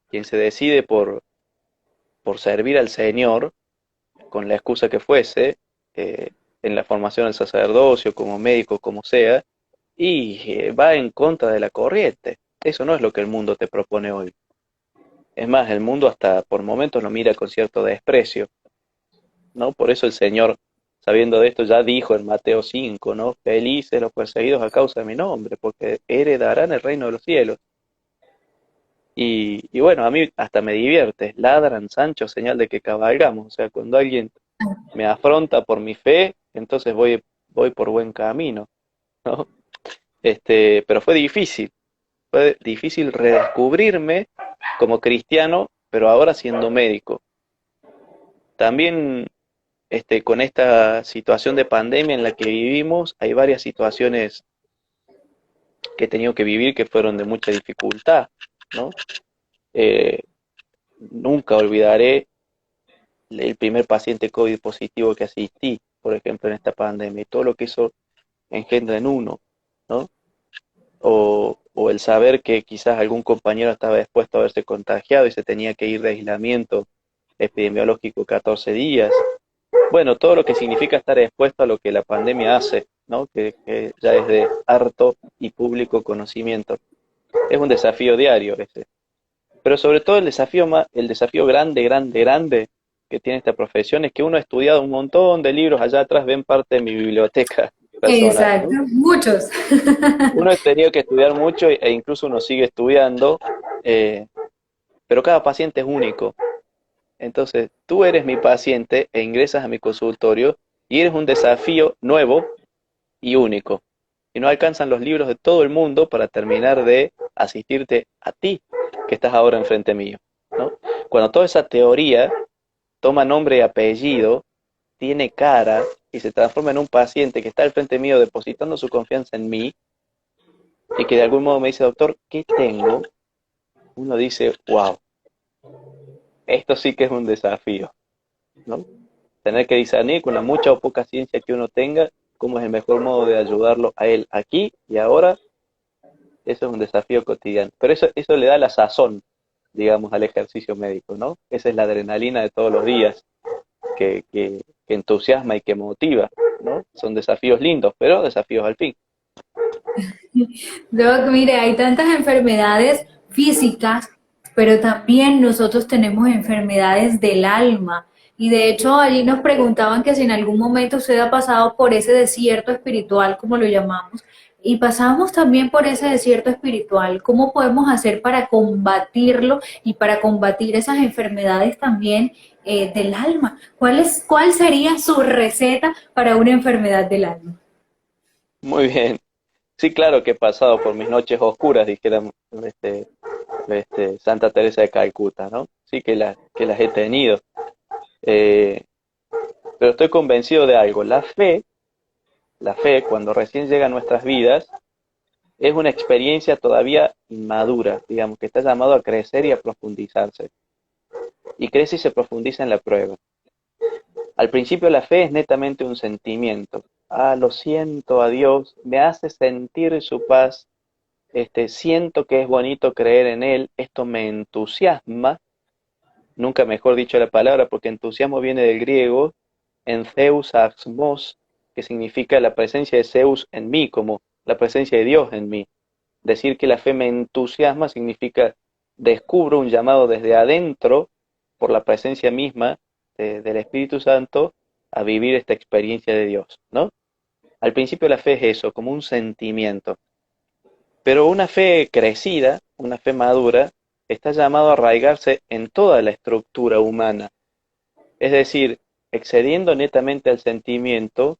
Quien se decide por servir al Señor, con la excusa que fuese, eh, en la formación del sacerdocio, como médico, como sea, y va en contra de la corriente. Eso no es lo que el mundo te propone hoy. Es más, el mundo hasta por momentos lo mira con cierto desprecio, ¿no? Por eso el Señor, sabiendo de esto, ya dijo en Mateo 5, ¿no? Felices los perseguidos a causa de mi nombre, porque heredarán el reino de los cielos. Y bueno, a mí hasta me divierte. Ladran, Sancho, señal de que cabalgamos. O sea, cuando alguien me afronta por mi fe, entonces voy por buen camino, ¿no? Pero fue difícil redescubrirme como cristiano, pero ahora siendo médico. También con esta situación de pandemia en la que vivimos, hay varias situaciones que he tenido que vivir que fueron de mucha dificultad, ¿no? Eh, Nunca olvidaré el primer paciente COVID positivo que asistí, por ejemplo, en esta pandemia, y todo lo que eso engendra en uno, ¿no? O el saber que quizás algún compañero estaba expuesto a verse contagiado y se tenía que ir de aislamiento epidemiológico 14 días. Bueno, todo lo que significa estar expuesto a lo que la pandemia hace, ¿no? Que ya es de harto y público conocimiento. Es un desafío diario ese. Pero sobre todo el desafío grande, grande, grande que tiene esta profesión es que uno ha estudiado un montón de libros, allá atrás ven parte de mi biblioteca personal, Exacto, ¿no? muchos. Uno ha tenido que estudiar mucho e incluso uno sigue estudiando, eh, pero cada paciente es único. Entonces, tú eres mi paciente e ingresas a mi consultorio y eres un desafío nuevo y único. Y no alcanzan los libros de todo el mundo para terminar de asistirte a ti, que estás ahora enfrente mío, ¿no? Cuando toda esa teoría toma nombre y apellido, tiene cara y se transforma en un paciente que está al frente mío depositando su confianza en mí y que de algún modo me dice, doctor, ¿qué tengo? Uno dice, wow, esto sí que es un desafío, ¿no? Tener que discernir con la mucha o poca ciencia que uno tenga cómo es el mejor modo de ayudarlo a él aquí y ahora. Eso es un desafío cotidiano. Pero eso le da la sazón, digamos, al ejercicio médico, ¿no? Esa es la adrenalina de todos los días que entusiasma y que motiva, ¿no? Son desafíos lindos, pero desafíos al fin. Doc, mire, hay tantas enfermedades físicas, pero también nosotros tenemos enfermedades del alma. Y de hecho allí nos preguntaban que si en algún momento usted ha pasado por ese desierto espiritual, como lo llamamos, y pasamos también por ese desierto espiritual. ¿Cómo podemos hacer para combatirlo y para combatir esas enfermedades también del alma? ¿Cuál sería su receta para una enfermedad del alma? Muy bien. Sí, claro que he pasado por mis noches oscuras, dijera Santa Teresa de Calcuta, ¿no? Sí que las he tenido. Eh, pero estoy convencido de algo. La fe, cuando recién llega a nuestras vidas, es una experiencia todavía inmadura, digamos, que está llamado a crecer y a profundizarse. Y crece y se profundiza en la prueba. Al principio la fe es netamente un sentimiento. Ah, lo siento a Dios, me hace sentir su paz, siento que es bonito creer en Él, esto me entusiasma, nunca mejor dicho la palabra, porque entusiasmo viene del griego, en Zeus Asmos, que significa la presencia de Zeus en mí, como la presencia de Dios en mí. Decir que la fe me entusiasma significa descubro un llamado desde adentro, por la presencia misma del Espíritu Santo, a vivir esta experiencia de Dios, ¿no? Al principio la fe es eso, como un sentimiento. Pero una fe crecida, una fe madura, está llamado a arraigarse en toda la estructura humana. Es decir, excediendo netamente al sentimiento,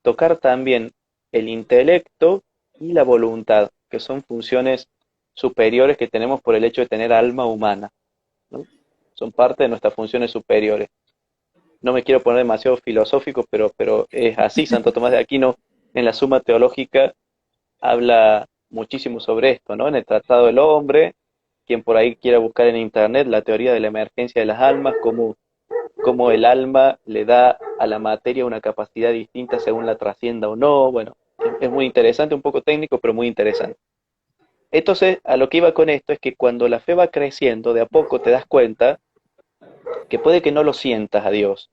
tocar también el intelecto y la voluntad, que son funciones superiores que tenemos por el hecho de tener alma humana, ¿no? Son parte de nuestras funciones superiores. No me quiero poner demasiado filosófico, pero es así. Santo Tomás de Aquino, en la Suma Teológica, habla muchísimo sobre esto, ¿no? En el Tratado del Hombre, quien por ahí quiera buscar en internet la teoría de la emergencia de las almas, cómo el alma le da a la materia una capacidad distinta según la trascienda o no. Bueno, es muy interesante, un poco técnico, pero muy interesante. Entonces, a lo que iba con esto es que cuando la fe va creciendo, de a poco te das cuenta que puede que no lo sientas a Dios,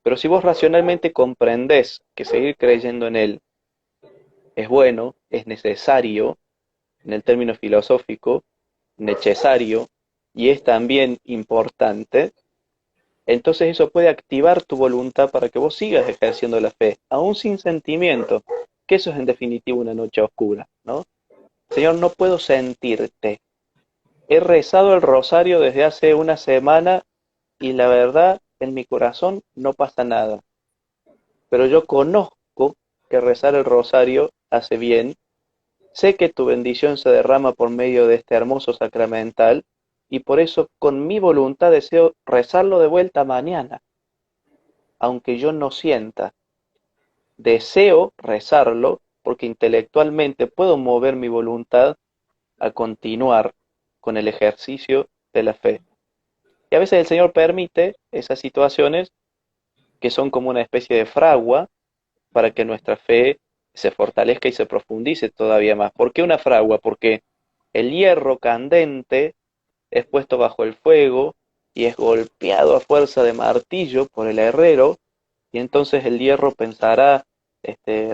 pero si vos racionalmente comprendés que seguir creyendo en Él es bueno, es necesario, en el término filosófico, necesario, y es también importante, entonces eso puede activar tu voluntad para que vos sigas ejerciendo la fe, aún sin sentimiento, que eso es en definitiva una noche oscura, ¿no? Señor, no puedo sentirte. He rezado el rosario desde hace una semana y la verdad, en mi corazón no pasa nada. Pero yo conozco que rezar el rosario hace bien. Sé que tu bendición se derrama por medio de este hermoso sacramental y por eso con mi voluntad deseo rezarlo de vuelta mañana, aunque yo no sienta. Deseo rezarlo porque intelectualmente puedo mover mi voluntad a continuar con el ejercicio de la fe. Y a veces el Señor permite esas situaciones que son como una especie de fragua para que nuestra fe se fortalezca y se profundice todavía más. ¿Por qué una fragua? Porque el hierro candente es puesto bajo el fuego y es golpeado a fuerza de martillo por el herrero, y entonces el hierro pensará,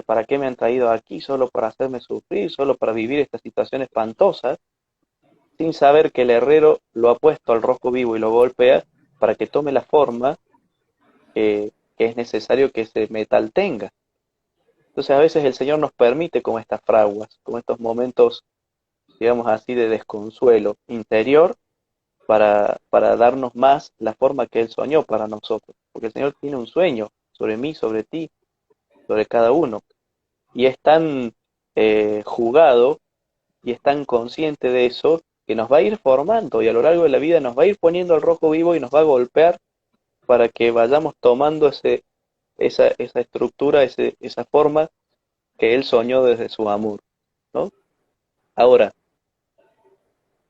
¿para qué me han traído aquí? Solo para hacerme sufrir, solo para vivir esta situación espantosa, sin saber que el herrero lo ha puesto al rojo vivo y lo golpea para que tome la forma que es necesario que ese metal tenga. Entonces a veces el Señor nos permite como estas fraguas, como estos momentos, digamos así, de desconsuelo interior para darnos más la forma que Él soñó para nosotros. Porque el Señor tiene un sueño sobre mí, sobre ti, sobre cada uno. Y es tan jugado y es tan consciente de eso que nos va a ir formando y a lo largo de la vida nos va a ir poniendo al rojo vivo y nos va a golpear para que vayamos tomando esa estructura, esa forma que Él soñó desde su amor, ¿no? Ahora,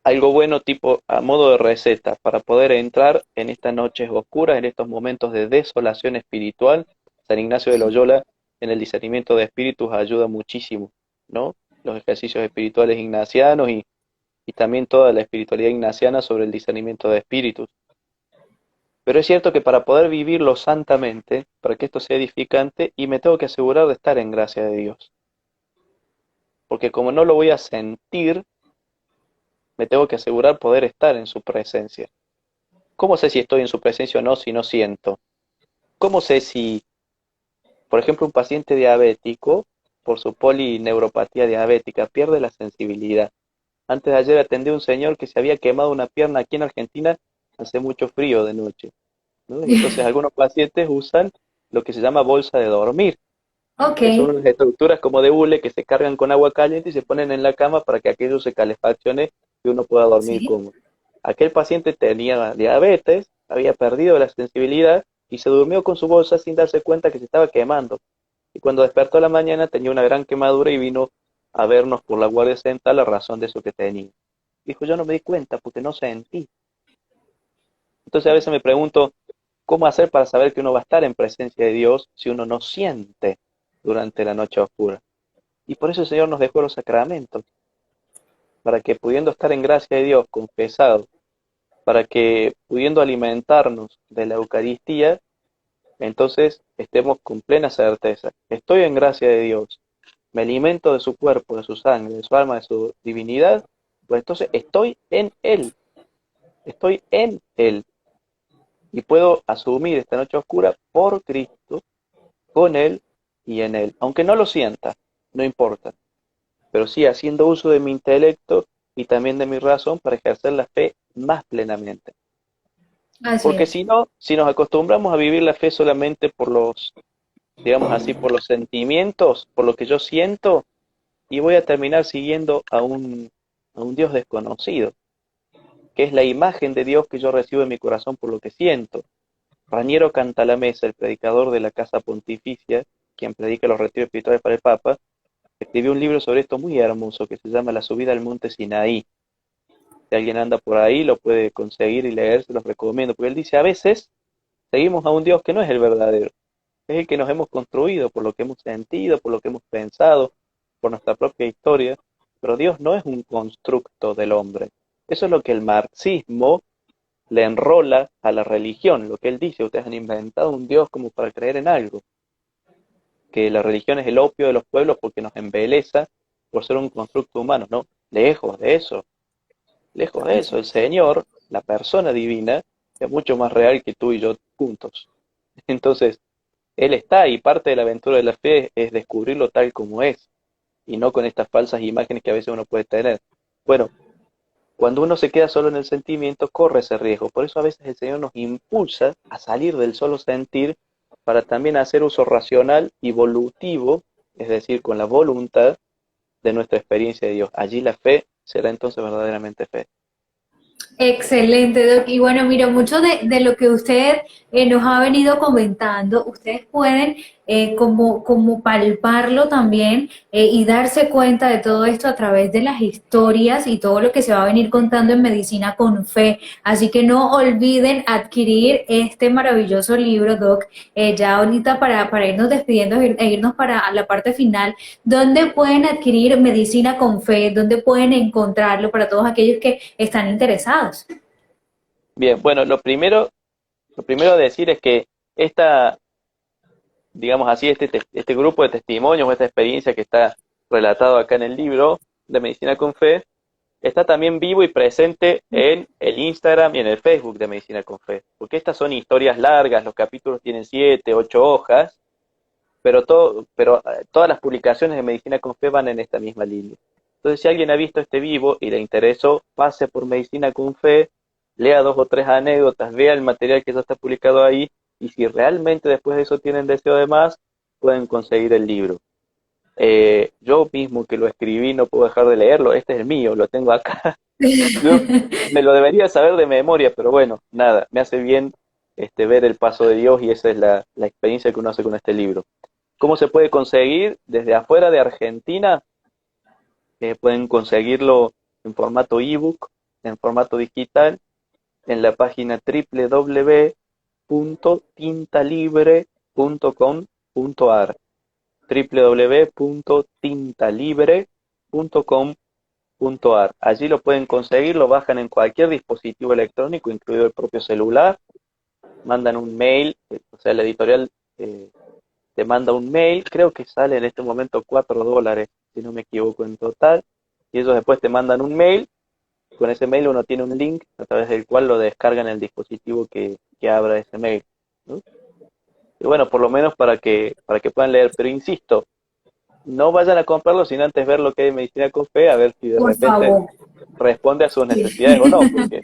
algo bueno tipo a modo de receta para poder entrar en estas noches oscuras, en estos momentos de desolación espiritual. San Ignacio de Loyola en el discernimiento de espíritus ayuda muchísimo, ¿no? Los ejercicios espirituales ignacianos y también toda la espiritualidad ignaciana sobre el discernimiento de espíritus. Pero es cierto que para poder vivirlo santamente, para que esto sea edificante, y me tengo que asegurar de estar en gracia de Dios. Porque como no lo voy a sentir, me tengo que asegurar poder estar en su presencia. ¿Cómo sé si estoy en su presencia o no si no siento? ¿Cómo sé si, por ejemplo, un paciente diabético, por su polineuropatía diabética, pierde la sensibilidad? Antes de ayer atendí a un señor que se había quemado una pierna aquí en Argentina, hace mucho frío de noche, ¿no? Y entonces algunos pacientes usan lo que se llama bolsa de dormir, Ok, que son unas estructuras como de hule que se cargan con agua caliente y se ponen en la cama para que aquello se calefaccione y uno pueda dormir sí. cómodo. Aquel paciente tenía diabetes, había perdido la sensibilidad y se durmió con su bolsa sin darse cuenta que se estaba quemando. Y cuando despertó a la mañana tenía una gran quemadura y vino a vernos por la Guardia Central la razón de eso que tenía. Dijo, yo no me di cuenta porque no sentí. Entonces a veces me pregunto, ¿cómo hacer para saber que uno va a estar en presencia de Dios si uno no siente durante la noche oscura? Y por eso el Señor nos dejó los sacramentos, para que pudiendo estar en gracia de Dios, confesado, para que pudiendo alimentarnos de la Eucaristía, entonces estemos con plena certeza. Estoy en gracia de Dios, me alimento de su cuerpo, de su sangre, de su alma, de su divinidad, pues entonces estoy en Él y puedo asumir esta noche oscura por Cristo, con Él y en Él. Aunque no lo sienta, no importa, pero sí haciendo uso de mi intelecto y también de mi razón para ejercer la fe más plenamente. Así Porque es. si no, si nos acostumbramos a vivir la fe solamente por los, digamos así, por los sentimientos, por lo que yo siento, y voy a terminar siguiendo a un Dios desconocido, que es la imagen de Dios que yo recibo en mi corazón por lo que siento. Raniero Cantalamessa, el predicador de la Casa Pontificia, quien predica los retiros espirituales para el Papa, escribió un libro sobre esto muy hermoso que se llama La subida al monte Sinaí. Si alguien anda por ahí, lo puede conseguir y leer, se los recomiendo, porque él dice, a veces seguimos a un Dios que no es el verdadero, es el que nos hemos construido por lo que hemos sentido, por lo que hemos pensado, por nuestra propia historia, pero Dios no es un constructo del hombre. Eso es lo que el marxismo le enrola a la religión, lo que él dice, ustedes han inventado un Dios como para creer en algo, que la religión es el opio de los pueblos porque nos embeleza por ser un constructo humano, ¿no? Lejos de eso, el Señor, la persona divina, es mucho más real que tú y yo juntos. Entonces, Él está y parte de la aventura de la fe es descubrirlo tal como es y no con estas falsas imágenes que a veces uno puede tener. Bueno, cuando uno se queda solo en el sentimiento, corre ese riesgo. Por eso a veces el Señor nos impulsa a salir del solo sentir para también hacer uso racional y volutivo, es decir, con la voluntad de nuestra experiencia de Dios. Allí la fe será entonces verdaderamente fe. Excelente, Doc. Y bueno, mira, mucho de lo que usted nos ha venido comentando, ustedes pueden como palparlo también y darse cuenta de todo esto a través de las historias y todo lo que se va a venir contando en Medicina con Fe. Así que no olviden adquirir este maravilloso libro, Doc. Ya ahorita para irnos despidiendo e irnos para la parte final, ¿dónde pueden adquirir Medicina con Fe? ¿Dónde pueden encontrarlo para todos aquellos que están interesados? Bien, bueno, lo primero a decir es que esta, digamos así, este grupo de testimonios o esta experiencia que está relatado acá en el libro de Medicina con Fe, está también vivo y presente en el Instagram y en el Facebook de Medicina con Fe, porque estas son historias largas, los capítulos tienen 7, 8 hojas, pero todas las publicaciones de Medicina con Fe van en esta misma línea. Entonces, si alguien ha visto este vivo y le interesó, pase por Medicina con Fe, lea 2 o 3 anécdotas, vea el material que ya está publicado ahí, y si realmente después de eso tienen deseo de más, pueden conseguir el libro. Yo mismo que lo escribí no puedo dejar de leerlo, este es el mío, lo tengo acá. Yo me lo debería saber de memoria, pero bueno, nada, me hace bien ver el paso de Dios y esa es la experiencia que uno hace con este libro. ¿Cómo se puede conseguir? Desde afuera de Argentina, pueden conseguirlo en formato ebook, en formato digital, en la página www.tintalibre.com.ar www.tintalibre.com.ar. Allí lo pueden conseguir, lo bajan en cualquier dispositivo electrónico, incluido el propio celular, mandan un mail, o sea, la editorial te manda un mail, creo que sale en este momento $4, si no me equivoco en total, y ellos después te mandan un mail, con ese mail uno tiene un link a través del cual lo descargan en el dispositivo que abra ese mail, ¿no? Y bueno, por lo menos para que puedan leer, pero insisto, no vayan a comprarlo sin antes ver lo que hay en Medicina con Fe, a ver si de Por repente favor. responde a sus necesidades o no, porque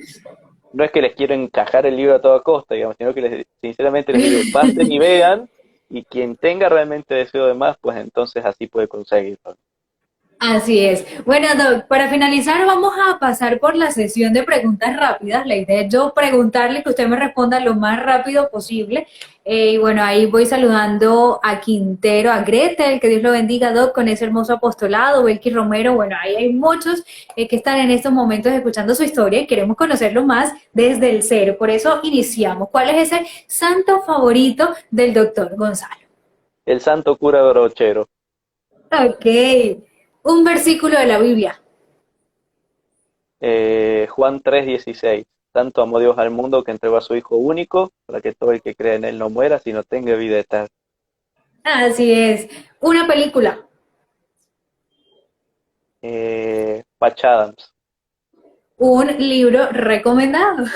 no es que les quiero encajar el libro a toda costa, digamos, sino que sinceramente les digo, pasen y vean, y quien tenga realmente deseo de más, pues entonces así puede conseguirlo. Así es. Bueno, Doc, para finalizar vamos a pasar por la sesión de preguntas rápidas. La idea es yo preguntarle que usted me responda lo más rápido posible. Y bueno, ahí voy saludando a Quintero, a Gretel, que Dios lo bendiga, Doc, con ese hermoso apostolado, Belki Romero. Bueno, ahí hay muchos que están en estos momentos escuchando su historia y queremos conocerlo más desde el cero. Por eso iniciamos. ¿Cuál es ese santo favorito del doctor Gonzalo? El santo cura Brochero, Ok. Un versículo de la Biblia. Juan 3:16, tanto amó Dios al mundo que entregó a su Hijo único, para que todo el que cree en Él no muera, sino tenga vida eterna. Así es. Una película. Patch Adams. Un libro recomendado.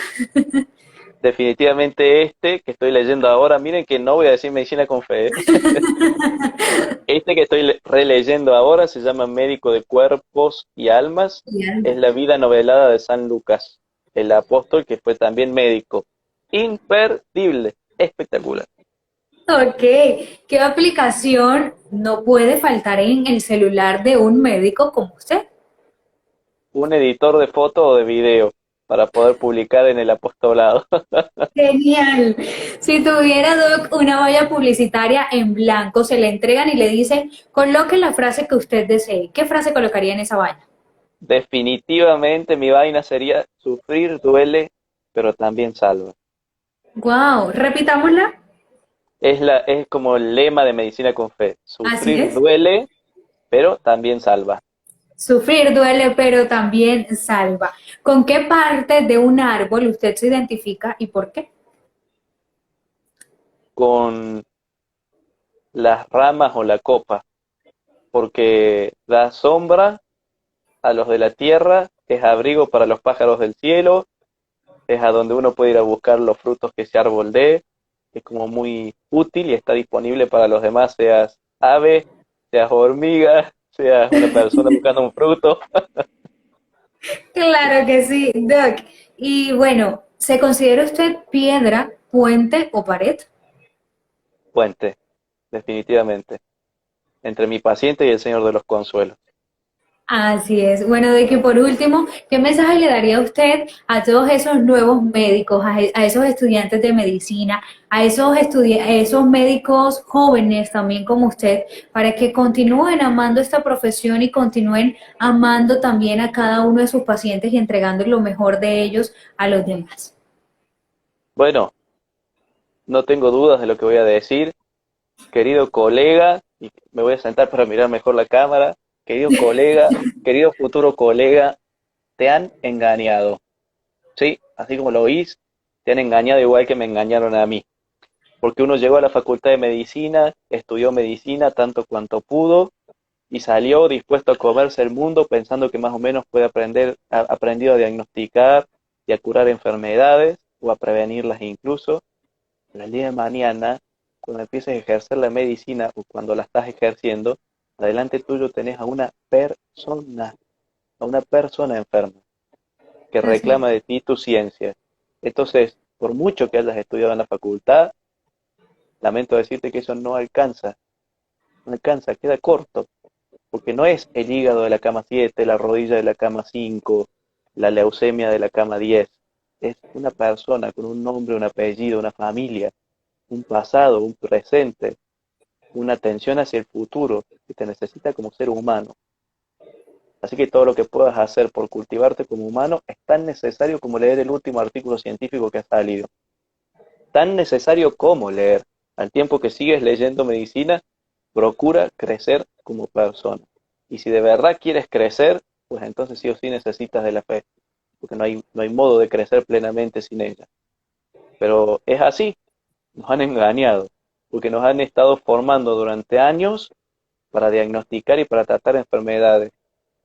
Definitivamente este que estoy leyendo ahora, miren que no voy a decir Medicina con Fe, ¿eh? Este que estoy releyendo ahora se llama Médico de Cuerpos y Almas, es Bien. la vida novelada de San Lucas, el apóstol que fue también médico. Imperdible, espectacular. Ok, ¿qué aplicación no puede faltar en el celular de un médico como usted? Un editor de foto o de video para poder publicar en el apostolado. Genial. Si tuviera, Doc, una valla publicitaria en blanco, se le entregan y le dicen, coloque la frase que usted desee. ¿Qué frase colocaría en esa valla? Definitivamente mi vaina sería sufrir duele, pero también salva. Wow, repitámosla. Es como el lema de Medicina con Fe. Así Sufrir es. duele, pero también salva. Sufrir duele, pero también salva. ¿Con qué parte de un árbol usted se identifica y por qué? Con las ramas o la copa, porque da sombra a los de la tierra, es abrigo para los pájaros del cielo, es a donde uno puede ir a buscar los frutos que ese árbol dé, es como muy útil y está disponible para los demás, seas ave, seas hormiga, seas una persona buscando un fruto. Claro que sí, Doc. Y bueno, ¿se considera usted piedra, puente o pared? Puente, definitivamente, entre mi paciente y el Señor de los Consuelos. Así es. Bueno, de que por último, ¿qué mensaje le daría usted a todos esos nuevos médicos, a esos estudiantes de medicina, a a esos médicos jóvenes también como usted, para que continúen amando esta profesión y continúen amando también a cada uno de sus pacientes y entregando lo mejor de ellos a los demás? Bueno, no tengo dudas de lo que voy a decir, querido colega, y me voy a sentar para mirar mejor la cámara, querido colega, querido futuro colega, te han engañado, ¿sí? Así como lo oís, te han engañado igual que me engañaron a mí, porque uno llegó a la facultad de medicina, estudió medicina tanto cuanto pudo, y salió dispuesto a comerse el mundo pensando que más o menos puede aprender, aprendido a diagnosticar y a curar enfermedades, o a prevenirlas incluso, pero el día de mañana, cuando empieces a ejercer la medicina o cuando la estás ejerciendo, adelante tuyo tenés a una persona enferma, que Así reclama de ti tu ciencia. Entonces, por mucho que hayas estudiado en la facultad, lamento decirte que eso no alcanza, no alcanza, queda corto, porque no es el hígado de la cama 7, la rodilla de la cama 5, la leucemia de la cama 10, es una persona con un nombre, un apellido, una familia, un pasado, un presente, una atención hacia el futuro que te necesita como ser humano. Así que todo lo que puedas hacer por cultivarte como humano es tan necesario como leer el último artículo científico que ha salido. Tan necesario como leer. Al tiempo que sigues leyendo medicina, procura crecer como persona. Y si de verdad quieres crecer, pues entonces sí o sí necesitas de la fe, porque no hay modo de crecer plenamente sin ella. Pero es así, nos han engañado, porque nos han estado formando durante años para diagnosticar y para tratar enfermedades.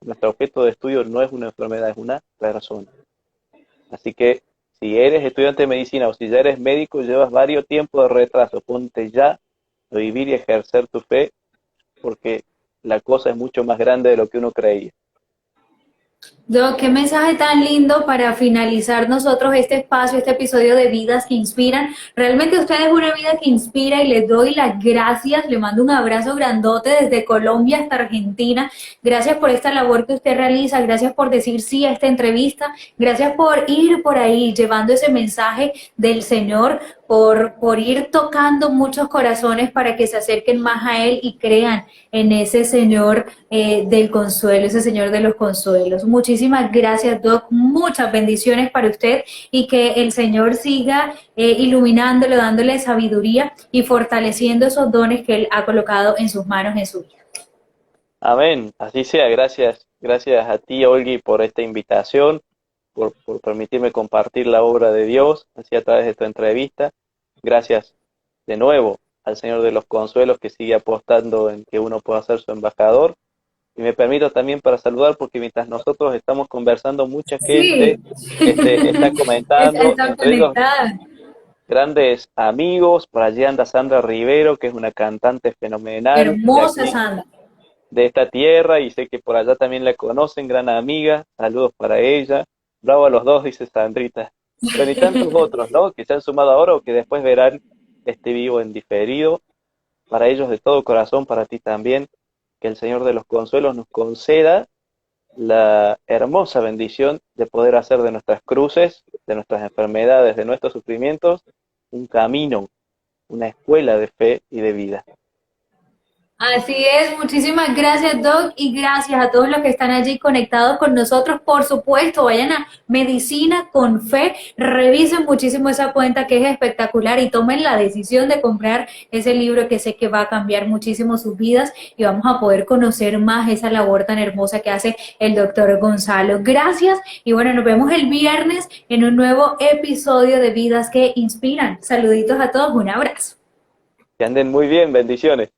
Nuestro objeto de estudio no es una enfermedad, es una persona. Así que si eres estudiante de medicina o si ya eres médico, llevas varios tiempos de retraso, ponte ya a vivir y ejercer tu fe, porque la cosa es mucho más grande de lo que uno creía. Doc, qué mensaje tan lindo para finalizar nosotros este espacio, este episodio de Vidas que Inspiran. Realmente usted es una vida que inspira y les doy las gracias. Le mando un abrazo grandote desde Colombia hasta Argentina. Gracias por esta labor que usted realiza. Gracias por decir sí a esta entrevista. Gracias por ir por ahí llevando ese mensaje del Señor, por ir tocando muchos corazones para que se acerquen más a Él y crean en ese Señor del consuelo, ese Señor de los consuelos. Muchísimas gracias, Doc. Muchas bendiciones para usted y que el Señor siga iluminándolo, dándole sabiduría y fortaleciendo esos dones que Él ha colocado en sus manos en su vida. Amén, así sea. Gracias, gracias a ti, Olgi, por esta invitación. por permitirme compartir la obra de Dios, así a través de esta entrevista. Gracias de nuevo al Señor de los Consuelos, que sigue apostando en que uno pueda ser su embajador. Y me permito también para saludar, porque mientras nosotros estamos conversando, mucha gente Sí, está comentando, están entre ellos conectadas. grandes amigos. Por allí anda Sandra Rivero, que es una cantante fenomenal de Hermosa aquí, Sandra. de esta tierra, y sé que por allá también la conocen, gran amiga. Saludos para ella. Bravo a los dos, dice Sandrita. Bueno, y tantos otros, ¿no? Que se han sumado ahora o que después verán este vivo en diferido. Para ellos de todo corazón, para ti también, que el Señor de los Consuelos nos conceda la hermosa bendición de poder hacer de nuestras cruces, de nuestras enfermedades, de nuestros sufrimientos, un camino, una escuela de fe y de vida. Así es, muchísimas gracias Doc y gracias a todos los que están allí conectados con nosotros. Por supuesto, vayan a Medicina con Fe, revisen muchísimo esa cuenta que es espectacular y tomen la decisión de comprar ese libro que sé que va a cambiar muchísimo sus vidas y vamos a poder conocer más esa labor tan hermosa que hace el doctor Gonzalo. Gracias y bueno, nos vemos el viernes en un nuevo episodio de Vidas que Inspiran. Saluditos a todos, un abrazo. Que anden muy bien, bendiciones.